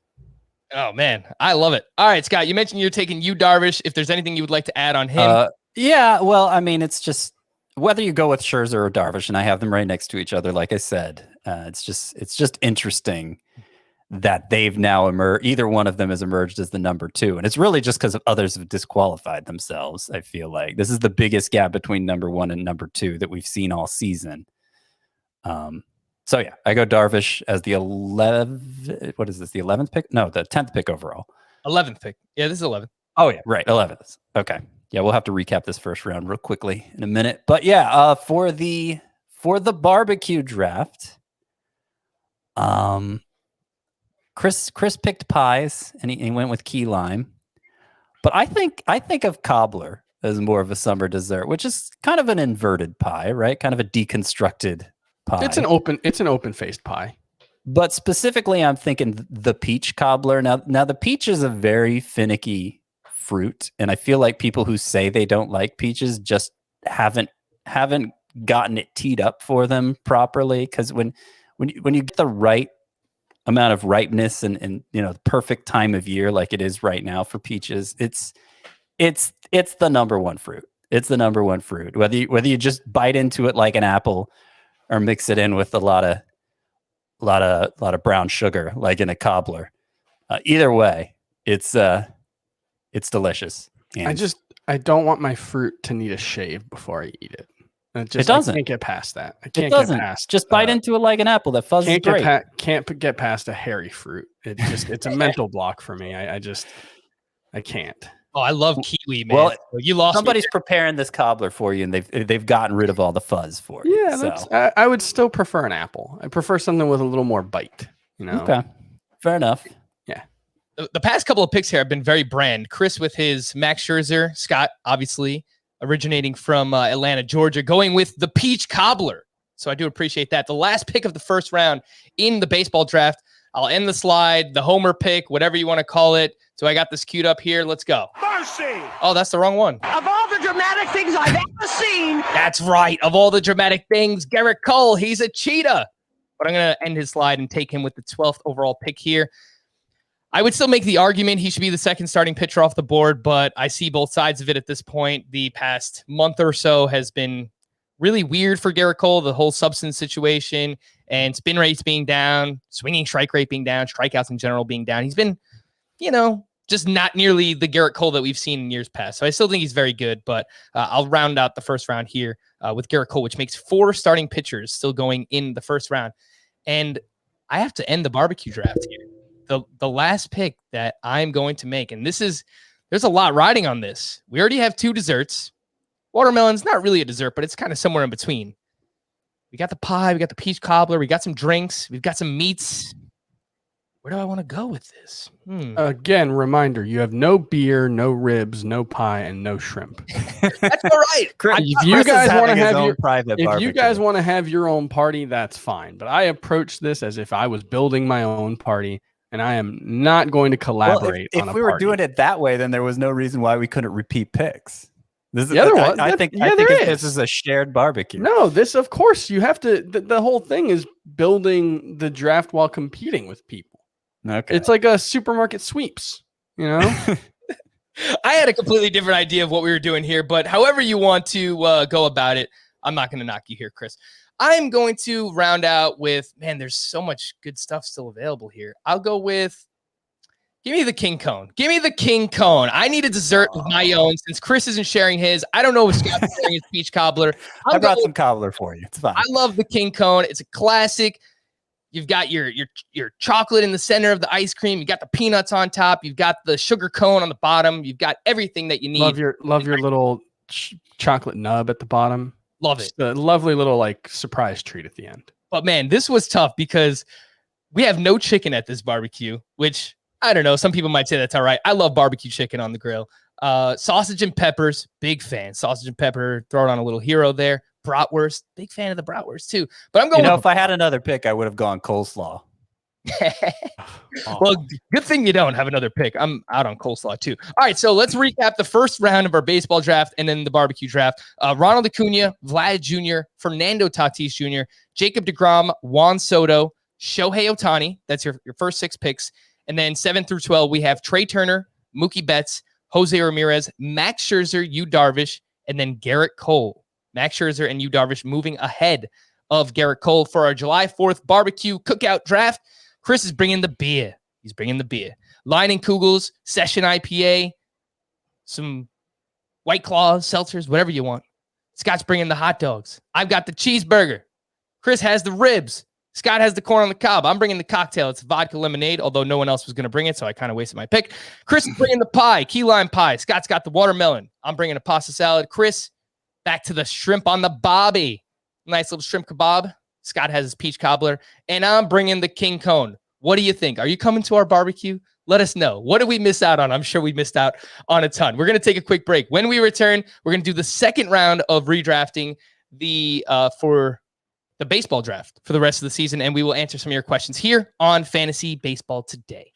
Oh, man. I love it. All right, Scott, you mentioned you're taking you Darvish. If the's anything you would like to add on him. Yeah, well, I mean, it's just whether you go with Scherzer or Darvish, and I have them right next to each other, like I said, it's just interesting that they've now emerged. Either one of them has emerged as the number 2. And it's really just because others have disqualified themselves. I feel like this is the biggest gap between number 1 and number 2 that we've seen all season. So yeah, I go Darvish as the 11th. What is this? The 11th pick? No, the 10th pick overall. 11th pick. Yeah, this is 11th. Oh yeah, right. 11th. Okay. Yeah, we'll have to recap this first round real quickly in a minute. But yeah, for the barbecue draft, Chris picked pies and he went with key lime. But I think of cobbler as more of a summer dessert, which is kind of an inverted pie, right? Kind of a deconstructed pie. It's an open-faced pie. But specifically, I'm thinking the peach cobbler. Now the peach is a very finicky fruit, and I feel like people who say they don't like peaches just haven't gotten it teed up for them properly. Because when you get the right amount of ripeness and the perfect time of year like it is right now for peaches, it's the number one fruit. It's the number one fruit. Whether you just bite into it like an apple or mix it in with a lot of brown sugar like in a cobbler, either way, it's delicious. And I don't want my fruit to need a shave before I eat it. It doesn't. I can't get past that. I it can't doesn't. get past. Just bite into it like an apple. That fuzz is great. Can't get past a hairy fruit. It's a mental block for me. I can't. Oh, I love kiwi, man. Well, So you lost. Somebody's preparing this cobbler for you, and they've gotten rid of all the fuzz for you. Yeah, so. I would still prefer an apple. I prefer something with a little more bite. Okay, fair enough. Yeah. The past couple of picks here have been very brand. Chris with his Max Scherzer, Scott obviously originating from Atlanta, Georgia, going with the peach cobbler. So I do appreciate that. The last pick of the first round in the baseball draft. I'll end the slide, the homer pick, whatever you want to call it. So I got this queued up here. Let's go. Mercy! Oh, that's the wrong one. Of all the dramatic things I've ever seen. That's right. Of all the dramatic things, Gerrit Cole, he's a cheetah. But I'm going to end his slide and take him with the 12th overall pick here. I would still make the argument he should be the second starting pitcher off the board, but I see both sides of it at this point. The past month or so has been really weird for Gerrit Cole, the whole substance situation and spin rates being down, swinging strike rate being down, strikeouts in general being down. He's been, just not nearly the Gerrit Cole that we've seen in years past. So I still think he's very good, but I'll round out the first round here with Gerrit Cole, which makes 4 starting pitchers still going in the first round. And I have to end the barbecue draft here. The last pick that I'm going to make, and there's a lot riding on this. We already have 2 desserts. Watermelon's not really a dessert, but it's kind of somewhere in between. We got the pie, we got the peach cobbler, we got some drinks, we've got some meats. Where do I want to go with this? Again, reminder, you have no beer, no ribs, no pie, and no shrimp. That's all right. If you guys want to have your private barbecue. If you guys want to have your own party, that's fine. But I approach this as if I was building my own party, and I am not going to collaborate on a party. If we were doing it that way, then there was no reason why we couldn't repeat picks. This is, I think this is a shared barbecue. No, this, of course, you have to. The whole thing is building the draft while competing with people. Okay. It's like a supermarket sweeps, I had a completely different idea of what we were doing here, but however you want to go about it, I'm not going to knock you here, Chris. I'm going to round out with, man, there's so much good stuff still available here. I'll go with, give me the king cone. Give me the king cone. I need a dessert of my own since Chris isn't sharing his. I don't know if Scott's sharing his peach cobbler. I brought some cobbler for you. It's fine. I love the king cone. It's a classic. You've got your chocolate in the center of the ice cream. You got the peanuts on top. You've got the sugar cone on the bottom. You've got everything that you need. Love your little chocolate nub at the bottom. Love it. Just a lovely little surprise treat at the end. But man, this was tough because we have no chicken at this barbecue, which I don't know. Some people might say that's all right. I love barbecue chicken on the grill. Sausage and peppers, big fan. Sausage and pepper, throw it on a little hero there. Bratwurst, big fan of the bratwurst too. But I'm going. If I had another pick, I would have gone coleslaw. Well, good thing you don't have another pick. I'm out on coleslaw too. All right, so let's recap the first round of our baseball draft and then the barbecue draft. Ronald Acuna, Vlad Jr., Fernando Tatis Jr., Jacob deGrom, Juan Soto, Shohei Ohtani. That's your first 6 picks. And then 7 through 12, we have Trey Turner, Mookie Betts, Jose Ramirez, Max Scherzer, Yu Darvish, and then Gerrit Cole. Max Scherzer and Yu Darvish moving ahead of Gerrit Cole for our July 4th barbecue cookout draft. Chris is bringing the beer. He's bringing the beer. Leinenkugels, Session IPA, some White Claws, seltzers, whatever you want. Scott's bringing the hot dogs. I've got the cheeseburger. Chris has the ribs. Scott has the corn on the cob. I'm bringing the cocktail. It's vodka lemonade, although no one else was going to bring it, so I kind of wasted my pick. Chris is bringing the pie, key lime pie. Scott's got the watermelon. I'm bringing a pasta salad. Chris, back to the shrimp on the bobby. Nice little shrimp kebab. Scott has his peach cobbler. And I'm bringing the king cone. What do you think? Are you coming to our barbecue? Let us know. What did we miss out on? I'm sure we missed out on a ton. We're going to take a quick break. When we return, we're going to do the second round of redrafting for the baseball draft for the rest of the season, and we will answer some of your questions here on Fantasy Baseball Today.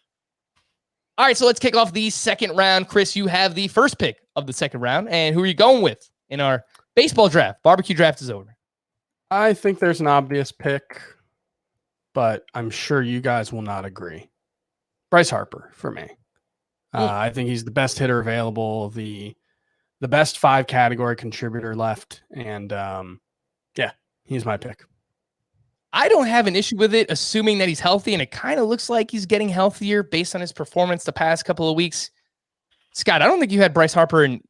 All right, so let's kick off the second round. Chris, you have the first pick of the second round, and who are you going with in our baseball draft? Barbecue draft is over. I think there's an obvious pick, but I'm sure you guys will not agree. Bryce Harper for me. I think he's the best hitter available, the best 5 category contributor left, and he's my pick. I don't have an issue with it, assuming that he's healthy, and it kind of looks like he's getting healthier based on his performance the past couple of weeks. Scott, I don't think you had Bryce Harper in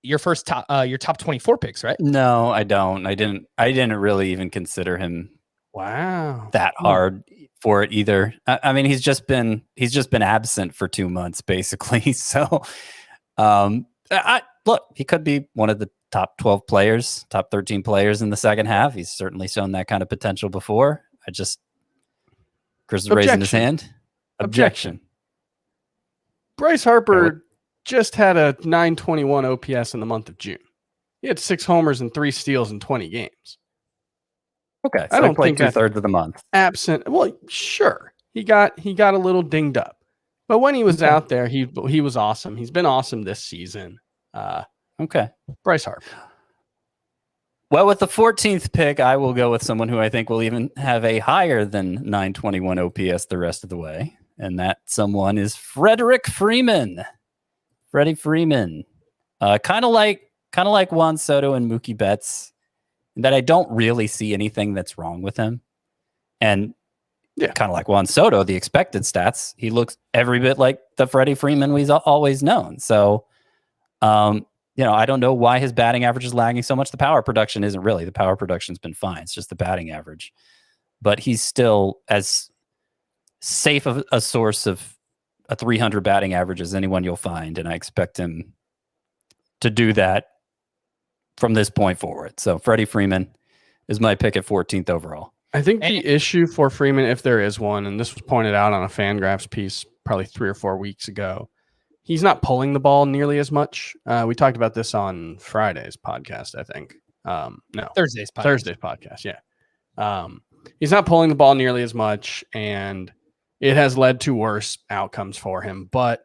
your top 24 picks, right? No, I don't. I didn't really even consider him. Wow, that hard for it either. I mean, he's just been absent for 2 months basically. So, look, he could be one of the top 12 players, top 13 players in the second half. He's certainly shown that kind of potential before. Chris is raising his hand. Objection. Bryce Harper just had a 921 OPS in the month of June. He had 6 homers and 3 steals in 20 games. Okay, so I don't think 2/3 of the month. Absent. Well, sure. He got a little dinged up. But when he was out there, he was awesome. He's been awesome this season. Okay. Bryce Harper. Well, with the 14th pick, I will go with someone who I think will even have a higher than 921 OPS the rest of the way. And that someone is Freddie Freeman. Freddie Freeman. Kind of like Juan Soto and Mookie Betts, in that I don't really see anything that's wrong with him. And kind of like Juan Soto, the expected stats, he looks every bit like the Freddie Freeman we've always known. So, I don't know why his batting average is lagging so much. The power production isn't really. The power production's been fine. It's just the batting average. But he's still as safe of a source of a 300 batting average as anyone you'll find. And I expect him to do that from this point forward. So Freddie Freeman is my pick at 14th overall. I think the issue for Freeman, if there is one, and this was pointed out on a Fangraphs piece probably 3 or 4 weeks ago, he's not pulling the ball nearly as much. We talked about this on Friday's podcast, I think. Thursday's podcast. Yeah. He's not pulling the ball nearly as much, and it has led to worse outcomes for him. But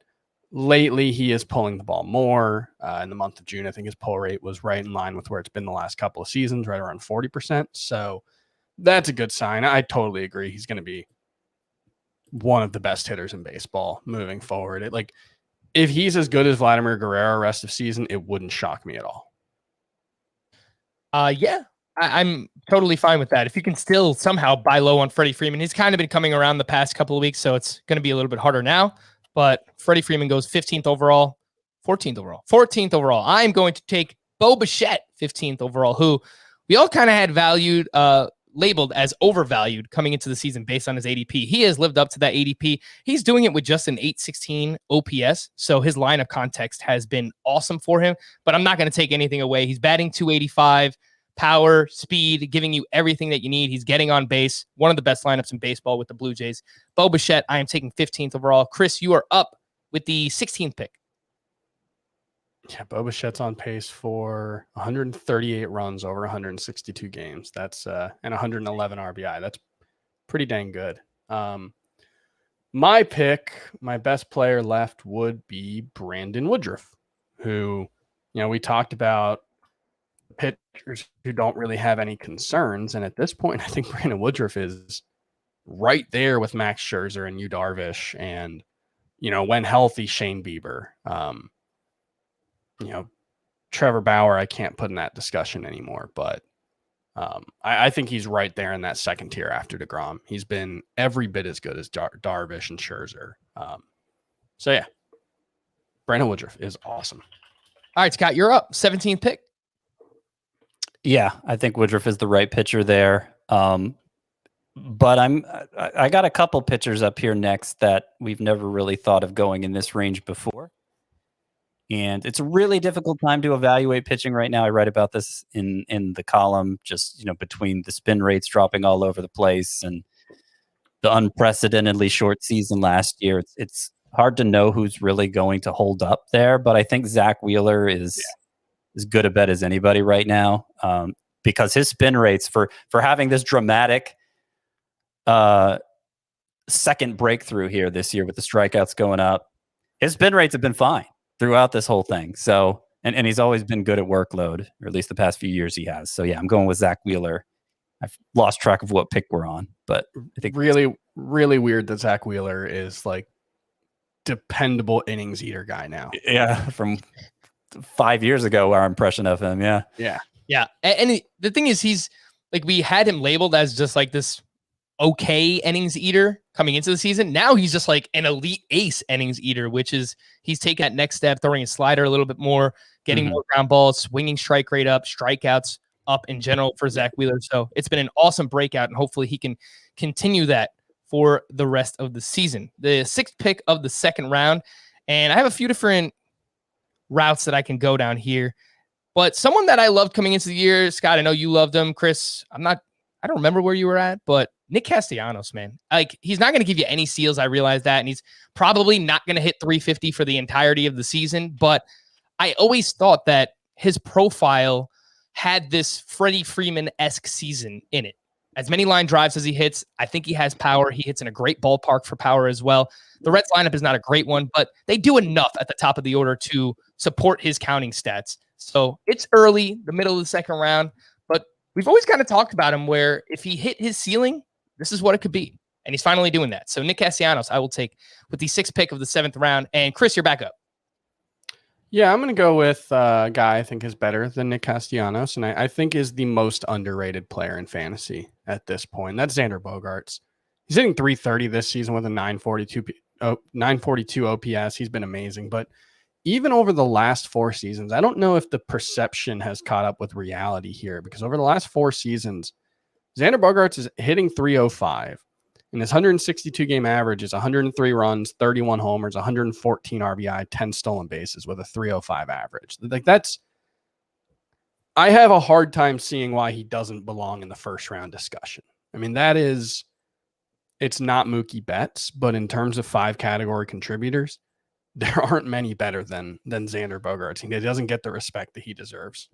lately, he is pulling the ball more. In the month of June, I think his pull rate was right in line with where it's been the last couple of seasons, right around 40%. So that's a good sign. I totally agree. He's going to be one of the best hitters in baseball moving forward. If he's as good as Vladimir Guerrero rest of season, it wouldn't shock me at all. I'm totally fine with that. If you can still somehow buy low on Freddie Freeman, he's kind of been coming around the past couple of weeks, so it's going to be a little bit harder now. But Freddie Freeman goes 15th overall, 14th overall. I'm going to take Bo Bichette, 15th overall, who we all kind of had labeled as overvalued coming into the season based on his ADP. He has lived up to that ADP. He's doing it with just an 816 OPS. So his line of context has been awesome for him, but I'm not going to take anything away. He's batting 285, power, speed, giving you everything that you need. He's getting on base. One of the best lineups in baseball with the Blue Jays. Bo Bichette, I am taking 15th overall. Chris, you are up with the 16th pick. Yeah, Bo Bichette's on pace for 138 runs over 162 games. That's and 111 RBI. That's pretty dang good. My pick, my best player left would be Brandon Woodruff, who, we talked about pitchers who don't really have any concerns. And at this point, I think Brandon Woodruff is right there with Max Scherzer and Yu Darvish and, when healthy, Shane Bieber. Trevor Bauer, I can't put in that discussion anymore, but I think he's right there in that second tier after deGrom. He's been every bit as good as Darvish and Scherzer. Brandon Woodruff is awesome. All right, Scott, you're up. 17th pick. Yeah, I think Woodruff is the right pitcher there. But I got a couple pitchers up here next that we've never really thought of going in this range before. And it's a really difficult time to evaluate pitching right now. I write about this in the column, just, between the spin rates dropping all over the place and the unprecedentedly short season last year. It's hard to know who's really going to hold up there, but I think Zach Wheeler is as good a bet as anybody right now, because his spin rates for having this dramatic second breakthrough here this year with the strikeouts going up, his spin rates have been fine throughout this whole thing. So, and he's always been good at workload, or at least the past few years he has. So yeah, I'm going with Zach Wheeler. I've lost track of what pick we're on, but I think really, really weird that Zach Wheeler is like dependable innings eater guy now. Yeah. From 5 years ago, our impression of him. Yeah. Yeah. Yeah. And the thing is, he's like, we had him labeled as just like this okay innings eater coming into the season. Now he's just like an elite ace innings eater, which is he's taking that next step, throwing his slider a little bit more, getting more ground balls, swinging strike rate up, strikeouts up in general for Zach Wheeler. So it's been an awesome breakout, and hopefully he can continue that for the rest of the season. The 6th pick of the second round. And I have a few different routes that I can go down here. But someone that I loved coming into the year, Scott, I know you loved him. Chris, I don't remember where you were at, but Nick Castellanos, man. Like, he's not going to give you any steals. I realize that. And he's probably not going to hit 350 for the entirety of the season. But I always thought that his profile had this Freddie Freeman-esque season in it. As many line drives as he hits, I think he has power. He hits in a great ballpark for power as well. The Reds lineup is not a great one, but they do enough at the top of the order to support his counting stats. So it's early, the middle of the second round, but we've always kind of talked about him where if he hit his ceiling, this is what it could be. And he's finally doing that. So Nick Castellanos, I will take with the 6th pick of the 7th round. And Chris, you're back up. Yeah, I'm going to go with a guy I think is better than Nick Castellanos, and I think is the most underrated player in fantasy at this point. That's Xander Bogaerts. He's hitting 330 this season with a 942 OPS. He's been amazing. But even over the last 4 seasons, I don't know if the perception has caught up with reality here, because over the last 4 seasons, Xander Bogaerts is hitting 305. And his 162 game average is 103 runs, 31 homers, 114 RBI, 10 stolen bases with a 305 average. Like, I have a hard time seeing why he doesn't belong in the first round discussion. I mean, it's not Mookie Betts, but in terms of 5 category contributors, there aren't many better than Xander Bogaerts. He doesn't get the respect that he deserves.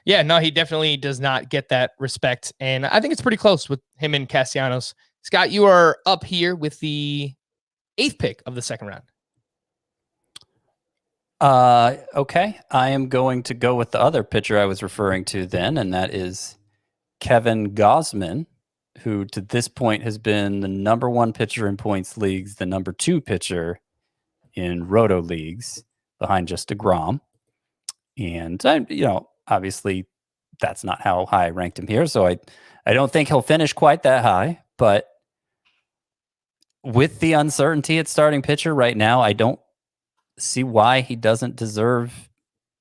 Yeah, no, he definitely does not get that respect. And I think it's pretty close with him and Castellanos. Scott, you are up here with the 8th pick of the second round. Okay. I am going to go with the other pitcher I was referring to then, and that is Kevin Gausman, who to this point has been the number 1 pitcher in points leagues, the number 2 pitcher in roto leagues, behind just deGrom. And obviously that's not how high I ranked him here. So I don't think he'll finish quite that high, but with the uncertainty at starting pitcher right now, I don't see why he doesn't deserve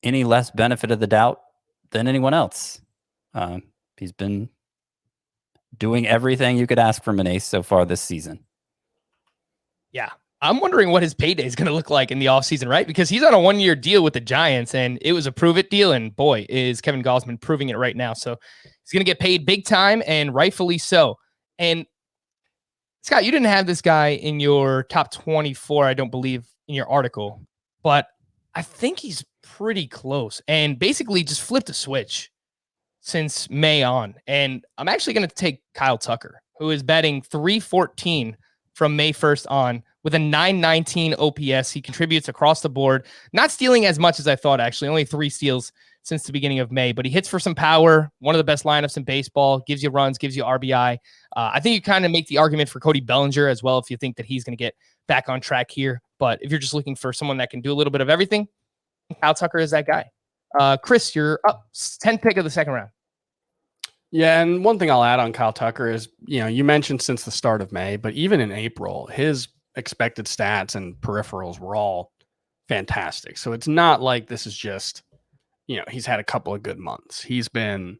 any less benefit of the doubt than anyone else. He's been doing everything you could ask from an ace so far this season. Yeah. I'm wondering what his payday is going to look like in the offseason, right? Because he's on a 1-year deal with the Giants, and it was a prove-it deal, and boy, is Kevin Gausman proving it right now. So he's going to get paid big time, and rightfully so. And Scott, you didn't have this guy in your top 24, I don't believe, in your article, but I think he's pretty close and basically just flipped a switch since May on. And I'm actually going to take Kyle Tucker, who is batting .314 from May 1st on with a 919 OPS. He contributes across the board, not stealing as much as I thought, actually. Only 3 steals since the beginning of May, but he hits for some power. One of the best lineups in baseball, gives you runs, gives you RBI. I think you kind of make the argument for Cody Bellinger as well if you think that he's going to get back on track here. But if you're just looking for someone that can do a little bit of everything, Kyle Tucker is that guy. Chris, you're up. 10th pick of the second round. Yeah, and one thing I'll add on Kyle Tucker is, you mentioned since the start of May, but even in April, his expected stats and peripherals were all fantastic. So it's not like this is just, he's had a couple of good months. He's been,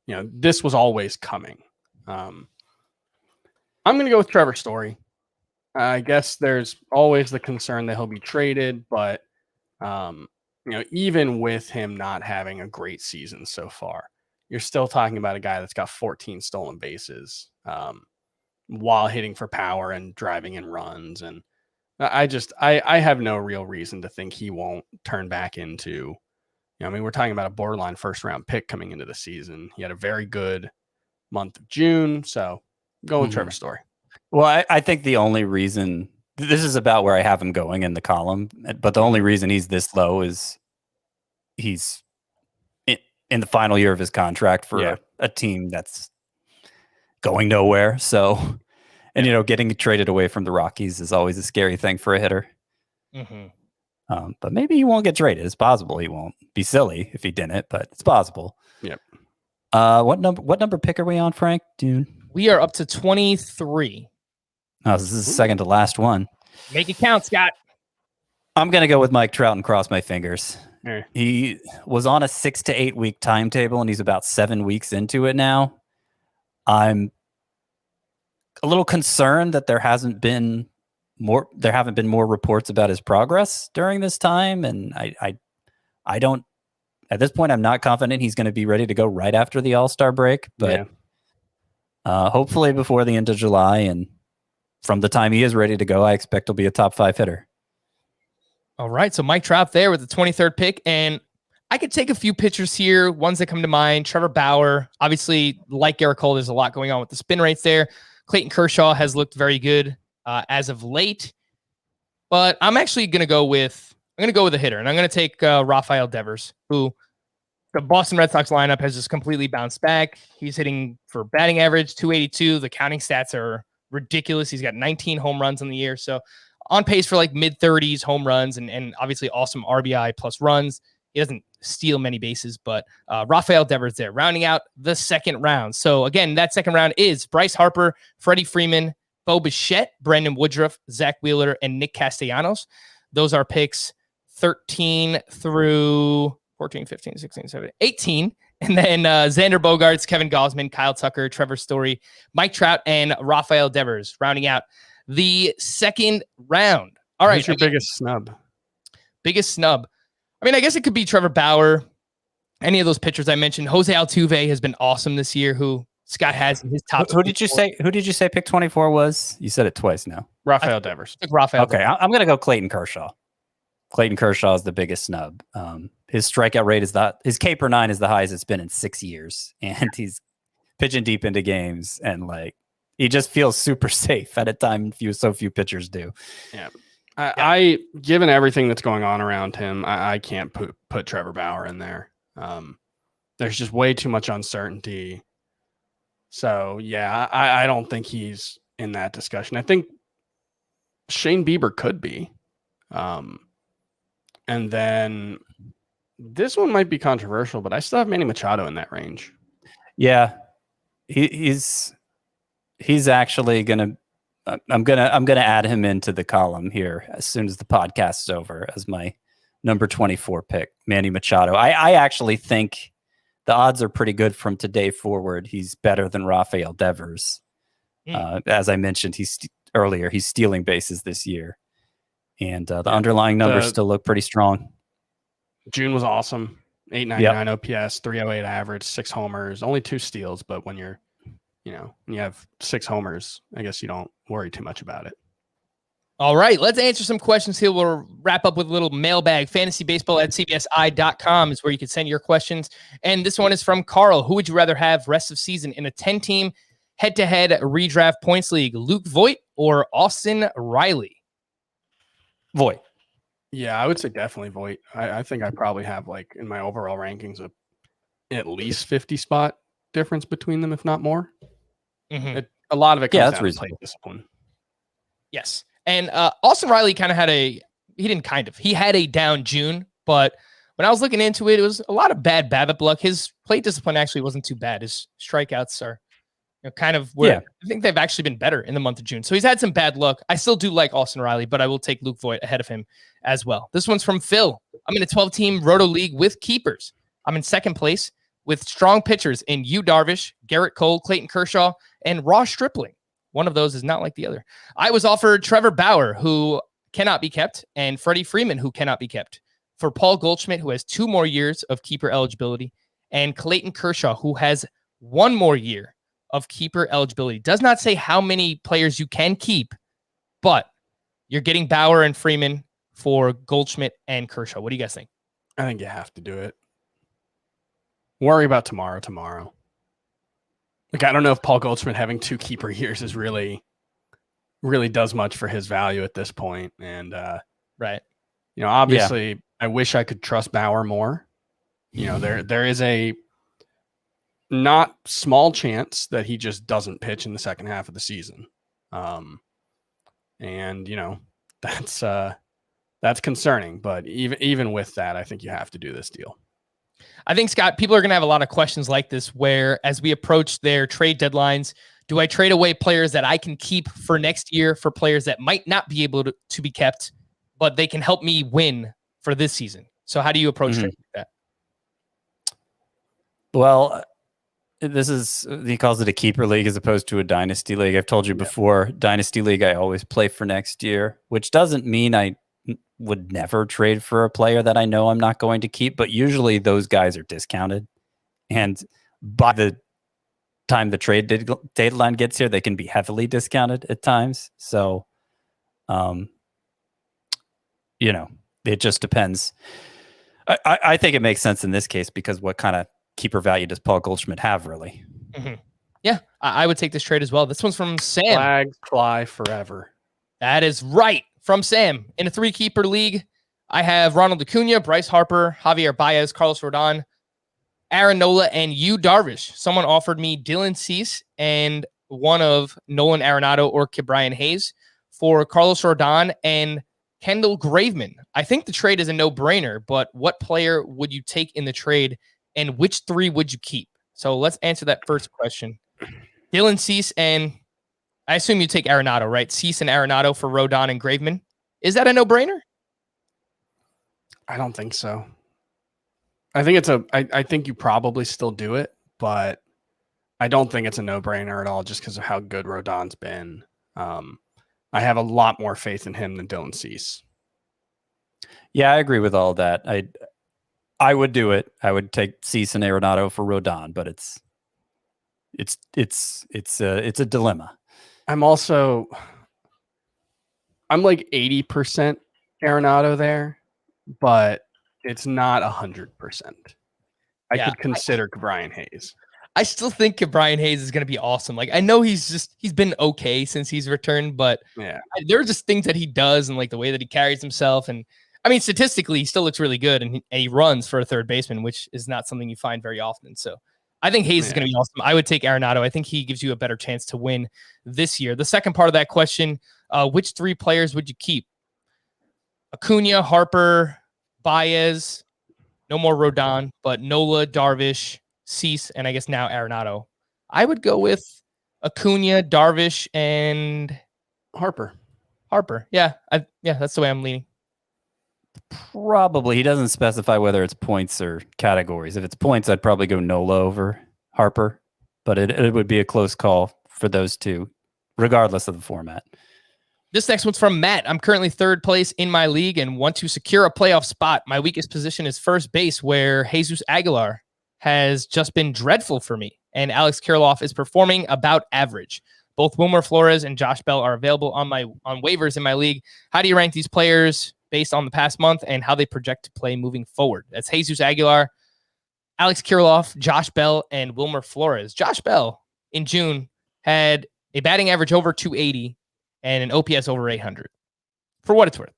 this was always coming. I'm going to go with Trevor Story. I guess there's always the concern that he'll be traded, but, even with him not having a great season so far, you're still talking about a guy that's got 14 stolen bases while hitting for power and driving in runs. And I have no real reason to think he won't turn back into, we're talking about a borderline first round pick coming into the season. He had a very good month of June. So go with Trevor Story. Well, I think the only reason, this is about where I have him going in the column, but the only reason he's this low is he's in the final year of his contract for a team that's going nowhere. So, and, getting traded away from the Rockies is always a scary thing for a hitter. But maybe he won't get traded. It's possible he won't. Be silly if he didn't, but it's possible. Yep. What number pick are we on, Frank? Dude, we are up to 23. Oh, this is the second to last one. Make it count, Scott. I'm going to go with Mike Trout and cross my fingers. Right. He was on a 6 to 8 week timetable, and he's about 7 weeks into it now. I'm a little concerned that there haven't been more reports about his progress during this time, and I don't. At this point, I'm not confident he's going to be ready to go right after the All-Star break, but hopefully before the end of July, and from the time he is ready to go, I expect he'll be a top 5 hitter. All right, so Mike Trout there with the 23rd pick, and I could take a few pitchers here, ones that come to mind. Trevor Bauer, obviously, like Gerrit Cole, there's a lot going on with the spin rates there. Clayton Kershaw has looked very good as of late, but I'm actually going to go with a hitter, and I'm going to take Rafael Devers, who the Boston Red Sox lineup has just completely bounced back. He's hitting for batting average 282. The counting stats are ridiculous. He's got 19 home runs in the year, so on pace for like mid-30s home runs and obviously awesome RBI plus runs. He doesn't steal many bases, but Rafael Devers there, rounding out the second round. So again, that second round is Bryce Harper, Freddie Freeman, Bo Bichette, Brandon Woodruff, Zach Wheeler, and Nick Castellanos. Those are picks 13 through 14, 15, 16, 17, 18. And then Xander Bogaerts, Kevin Gausman, Kyle Tucker, Trevor Story, Mike Trout, and Rafael Devers, rounding out the second round. All right. Who's your biggest snub? Biggest snub. I mean, I guess it could be Trevor Bauer. Any of those pitchers I mentioned. Jose Altuve has been awesome this year, who Scott has in his top. Who did you say pick 24 was? You said it twice now. Rafael Devers. Rafael. Okay, I'm going to go Clayton Kershaw. Clayton Kershaw is the biggest snub. His strikeout rate his K per 9 is the highest it's been in 6 years, and he's pitching deep into games, and like he just feels super safe at a time so few pitchers do. Yeah. I given everything that's going on around him, I can't put Trevor Bauer in there. There's just way too much uncertainty. So yeah, I don't think he's in that discussion. I think Shane Bieber could be. And then this one might be controversial, but I still have Manny Machado in that range. Yeah, he's actually gonna. I'm gonna add him into the column here as soon as the podcast is over as my number 24 pick, Manny Machado. I actually think the odds are pretty good from today forward. He's better than Rafael Devers. As I mentioned, he's stealing bases this year, and the underlying numbers still look pretty strong. June was awesome. 899 OPS, 308 average, 6 homers, only 2 steals. But when you have 6 homers, I guess you don't worry too much about it. All right, let's answer some questions here. We'll wrap up with a little mailbag. fantasybaseball@cbsi.com is where you can send your questions. And this one is from Carl. Who would you rather have rest of season in a 10-team head-to-head redraft points league? Luke Voit or Austin Riley? Voit. Yeah, I would say definitely Voit. I think I probably have, like, in my overall rankings, at least 50 spot difference between them, if not more. Mm-hmm. A lot of it comes down to reasonable. plate discipline. Yes. And Austin Riley he had a down June, but when I was looking into it, it was a lot of bad BABIP luck. His plate discipline actually wasn't too bad. His strikeouts are kind of where I think they've actually been better in the month of June. So he's had some bad luck. I still do like Austin Riley, but I will take Luke Voit ahead of him as well. This one's from Phil. I'm in a 12-team roto league with keepers. I'm in second place with strong pitchers in Yu Darvish, Gerrit Cole, Clayton Kershaw, and Ross Stripling. One of those is not like the other. I was offered Trevor Bauer, who cannot be kept, and Freddie Freeman, who cannot be kept, for Paul Goldschmidt, who has 2 more years of keeper eligibility, and Clayton Kershaw, who has 1 more year of keeper eligibility. Does not say how many players you can keep, but you're getting Bauer and Freeman for Goldschmidt and Kershaw. What do you guys think? I think you have to do it. Worry about tomorrow. Like, I don't know if Paul Goldschmidt having 2 keeper years is really does much for his value at this point. And, right. Obviously I wish I could trust Bauer more. There is a not small chance that he just doesn't pitch in the second half of the season. That's concerning, but even with that, I think you have to do this deal. I think, Scott, people are going to have a lot of questions like this where as we approach their trade deadlines, do I trade away players that I can keep for next year for players that might not be able to be kept, but they can help me win for this season? So how do you approach trade like that? Well, he calls it a keeper league as opposed to a dynasty league. I've told you before, dynasty league, I always play for next year, which doesn't mean I would never trade for a player that I know I'm not going to keep, but usually those guys are discounted. And by the time the trade deadline gets here, they can be heavily discounted at times. So, it just depends. I think it makes sense in this case because what kind of keeper value does Paul Goldschmidt have, really? Mm-hmm. Yeah, I would take this trade as well. This one's from Sam. Flags fly forever. That is right. From Sam. In a 3-keeper league, I have Ronald Acuna, Bryce Harper, Javier Baez, Carlos Rodon, Aaron Nola, and Yu Darvish. Someone offered me Dylan Cease and one of Nolan Arenado or Ke'Bryan Hayes for Carlos Rodon and Kendall Graveman. I think the trade is a no-brainer, but what player would you take in the trade, and which 3 would you keep? So let's answer that first question. Dylan Cease, and I assume you take Arenado, right? Cease and Arenado for Rodon and Graveman. Is that a no-brainer? I don't think so. I think I think you probably still do it, but I don't think it's a no-brainer at all just because of how good Rodon's been. I have a lot more faith in him than Dylan Cease. Yeah, I agree with all that. I would do it. I would take Cease and Arenado for Rodon, but it's a dilemma. I'm like 80% Arenado there, but it's not 100%. I could consider Ke'Bryan Hayes. I still think Ke'Bryan Hayes is going to be awesome. Like, I know he's been okay since he's returned, but there are just things that he does and like the way that he carries himself. And I mean, statistically, he still looks really good and he runs for a third baseman, which is not something you find very often. So I think Hayes is going to be awesome. I would take Arenado. I think he gives you a better chance to win this year. The second part of that question, which 3 players would you keep? Acuna, Harper, Baez, no more Rodon, but Nola, Darvish, Cease, and I guess now Arenado. I would go with Acuna, Darvish, and Harper. Yeah, that's the way I'm leaning. Probably. He doesn't specify whether it's points or categories. If it's points, I'd probably go Nola over Harper, but it would be a close call for those two, regardless of the format. This next one's from Matt. I'm currently 3rd place in my league and want to secure a playoff spot. My weakest position is first base, where Jesus Aguilar has just been dreadful for me, and Alex Kirilloff is performing about average. Both Wilmer Flores and Josh Bell are available on waivers in my league. How do you rank these players based on the past month and how they project to play moving forward? That's Jesus Aguilar, Alex Kirilloff, Josh Bell, and Wilmer Flores. Josh Bell in June had a batting average over 280 and an OPS over 800. For what it's worth.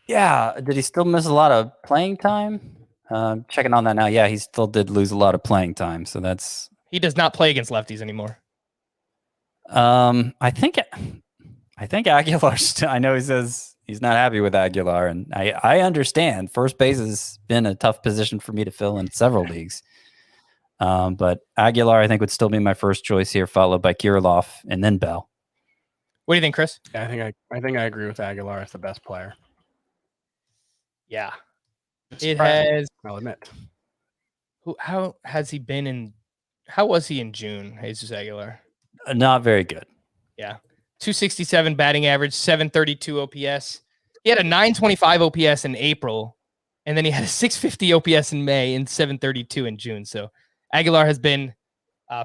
Yeah. Did he still miss a lot of playing time? Checking on that now. Yeah, he still did lose a lot of playing time. So he does not play against lefties anymore. I think Aguilar still, I know he says he's not happy with Aguilar, and I understand. First base has been a tough position for me to fill in several leagues. But Aguilar, I think, would still be my first choice here, followed by Kirilloff and then Bell. What do you think, Chris? Yeah, I think I agree with Aguilar as the best player. Yeah. I'll admit. How has he been how was he in June, Jesus Aguilar? Not very good. Yeah. 267 batting average, 732 OPS. He had a 925 OPS in April, and then he had a 650 OPS in May and 732 in June. So Aguilar has been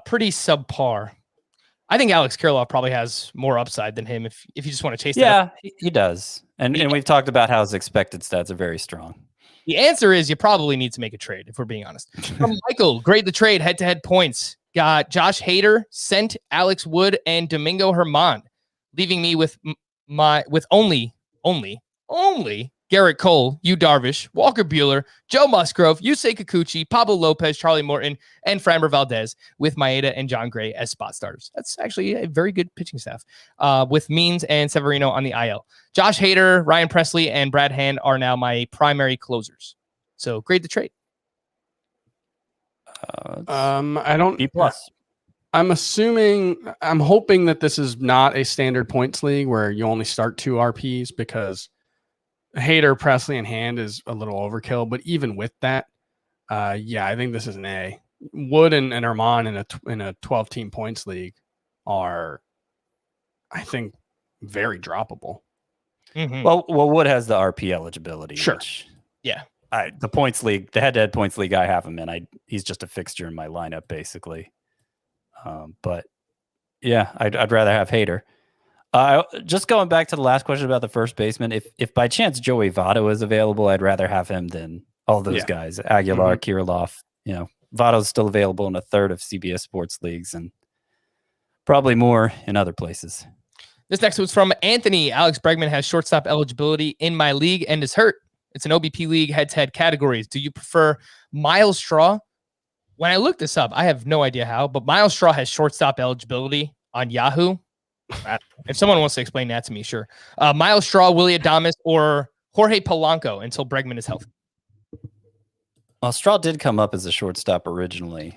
pretty subpar. I think Alex Kirilloff probably has more upside than him if you just want to chase that up. Yeah, he does. And we've talked about how his expected stats are very strong. The answer is you probably need to make a trade, if we're being honest. From Michael, grade the trade, head-to-head points. Got Josh Hader, Sent, Alex Wood, and Domingo Germán, leaving me with only Gerrit Cole, Yu Darvish, Walker Buehler, Joe Musgrove, Yusei Kikuchi, Pablo Lopez, Charlie Morton, and Framber Valdez, with Maeda and John Gray as spot starters. That's actually a very good pitching staff, with Means and Severino on the IL. Josh Hader, Ryan Presley, and Brad Hand are now my primary closers. So grade the trade. I don't. B+. I'm hoping that this is not a standard points league where you only start 2 RPs, because Hader, Presley, and Hand is a little overkill. But even with that, I think this is an A. Wood and Armand in a 12-team points league are, I think, very droppable. Mm-hmm. Well, Wood has the RP eligibility. Sure. Which, Yeah. The points league, the head-to-head points league I have him in, he's just a fixture in my lineup, basically. But yeah, I'd rather have Hader. Just going back to the last question about the first baseman, if by chance Joey Votto is available, I'd rather have him than all those guys, Aguilar, Kirilloff. Votto's still available in a third of CBS sports leagues and probably more in other places. This next one's from Anthony. Alex Bregman has shortstop eligibility in my league and is hurt. It's an OBP league, head-to-head categories. Do you prefer Miles Straw? When I looked this up, I have no idea how, but Miles Straw has shortstop eligibility on Yahoo. If someone wants to explain that to me, sure. Miles Straw, Willy Adames, or Jorge Polanco until Bregman is healthy. Well, Straw did come up as a shortstop originally.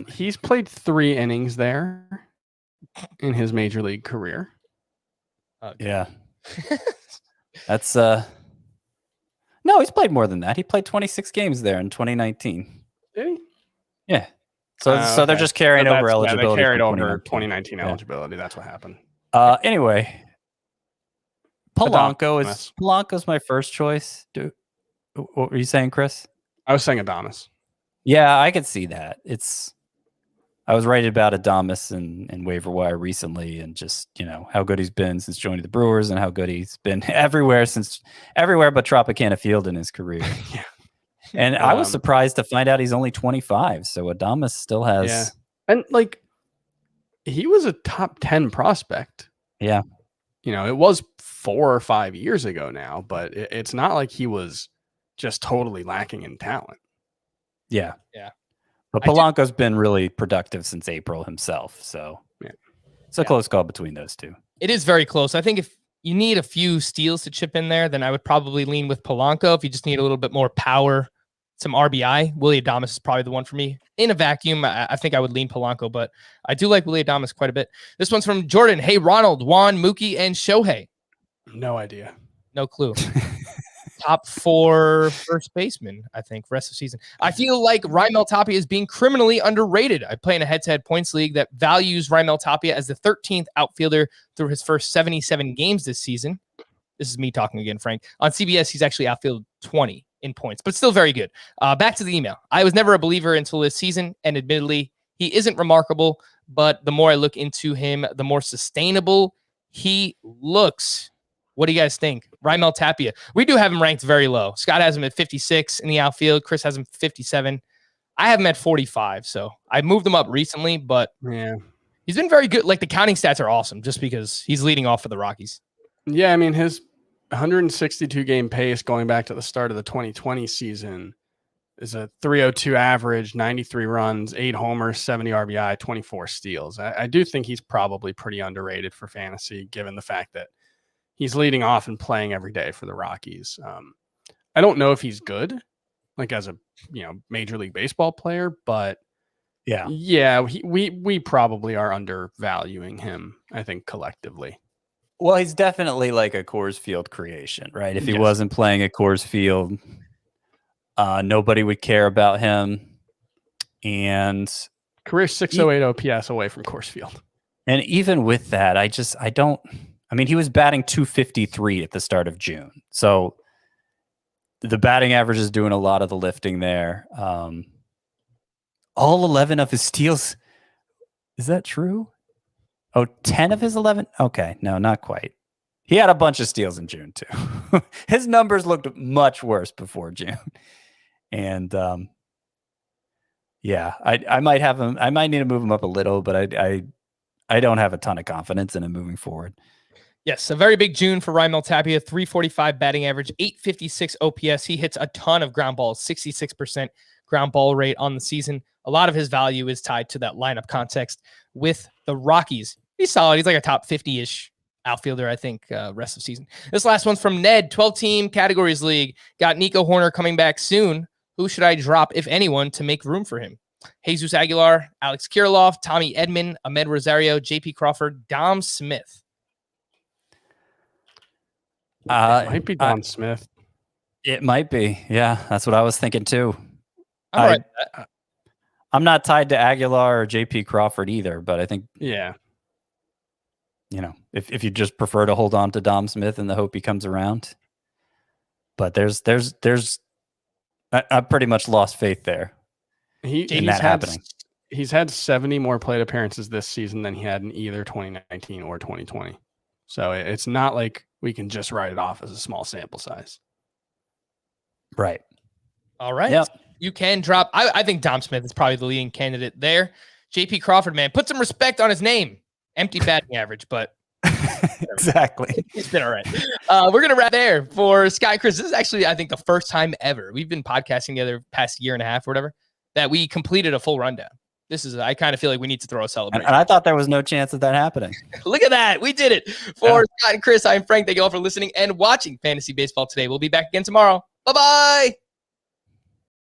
He's played 3 innings there in his major league career. Yeah. That's no, he's played more than that. He played 26 games there in 2019. Did he? Yeah. So they're just carrying over eligibility. Yeah, they carried from over 2019 eligibility. That's what happened. Anyway, Polanco's my first choice. What were you saying, Chris? I was saying Adames. Yeah, I could see that. I was writing about Adames in waiver wire recently, and just how good he's been since joining the Brewers, and how good he's been everywhere but Tropicana Field in his career. Yeah. And I was surprised to find out he's only 25. So Adames still has. Yeah. And he was a top 10 prospect. Yeah. It was 4 or 5 years ago now, but it's not like he was just totally lacking in talent. Yeah. Yeah. But Polanco's been really productive since April himself. So it's a close call between those two. It is very close. I think if you need a few steals to chip in there, then I would probably lean with Polanco. If you just need a little bit more power, some RBI, Willy Adames is probably the one for me. In a vacuum, I think I would lean Polanco, but I do like Willy Adames quite a bit. This one's from Jordan. Hey, Ronald, Juan, Mookie, and Shohei. No idea. No clue. Top 4 first baseman, I think, rest of the season. I feel like Raimel Tapia is being criminally underrated. I play in a head-to-head points league that values Raimel Tapia as the 13th outfielder through his first 77 games this season. This is me talking again, Frank. On CBS, he's actually outfielded 20 in points, but still very good. Back to the email. I was never a believer until this season, and admittedly, he isn't remarkable, but the more I look into him, the more sustainable he looks. What do you guys think? Raimel Tapia. We do have him ranked very low. Scott has him at 56 in the outfield. Chris has him 57. I have him at 45. So I moved him up recently, but he's been very good. Like, the counting stats are awesome just because he's leading off for the Rockies. Yeah, I mean, his 162 game pace going back to the start of the 2020 season is a 302 average, 93 runs, 8 homers, 70 RBI, 24 steals. I do think he's probably pretty underrated for fantasy, given the fact that he's leading off and playing every day for the Rockies. I don't know if he's good, like as a Major League Baseball player, but we probably are undervaluing him, I think, collectively. Well, he's definitely like a Coors Field creation, right? If he wasn't playing at Coors Field, nobody would care about him. And career 608 OPS away from Coors Field. And even with that, I mean, he was batting 253 at the start of June. So the batting average is doing a lot of the lifting there. All 11 of his steals. Is that true? Oh, 10 of his 11? Okay, no, not quite. He had a bunch of steals in June, too. His numbers looked much worse before June. And I might have him. I might need to move him up a little, but I don't have a ton of confidence in him moving forward. Yes, a very big June for Raimel Tapia, 345 batting average, 856 OPS. He hits a ton of ground balls, 66% ground ball rate on the season. A lot of his value is tied to that lineup context with the Rockies. He's solid. He's like a top 50-ish outfielder, I think, rest of the season. This last one's from Ned, 12-team categories league. Got Nico Horner coming back soon. Who should I drop, if anyone, to make room for him? Jesus Aguilar, Alex Kirilloff, Tommy Edman, Ahmed Rosario, JP Crawford, Dom Smith. It might be Dom Smith. It might be. Yeah, that's what I was thinking too. I'm not tied to Aguilar or JP Crawford either, but I think, Yeah. If you just prefer to hold on to Dom Smith in the hope he comes around. But I pretty much lost faith there. He's had 70 more plate appearances this season than he had in either 2019 or 2020. So it's not like we can just write it off as a small sample size. Right. All right. Yep. You can drop. I think Dom Smith is probably the leading candidate there. JP Crawford, man, put some respect on his name. Empty batting average, but exactly. It's been all right. We're going to wrap there for Sky Chris. This is actually, I think, the first time ever we've been podcasting together past year and a half or whatever that we completed a full rundown. I kind of feel like we need to throw a celebration. And I thought there was no chance of that happening. Look at that. We did it. For Scott and Chris, I'm Frank. Thank you all for listening and watching Fantasy Baseball today. We'll be back again tomorrow. Bye-bye.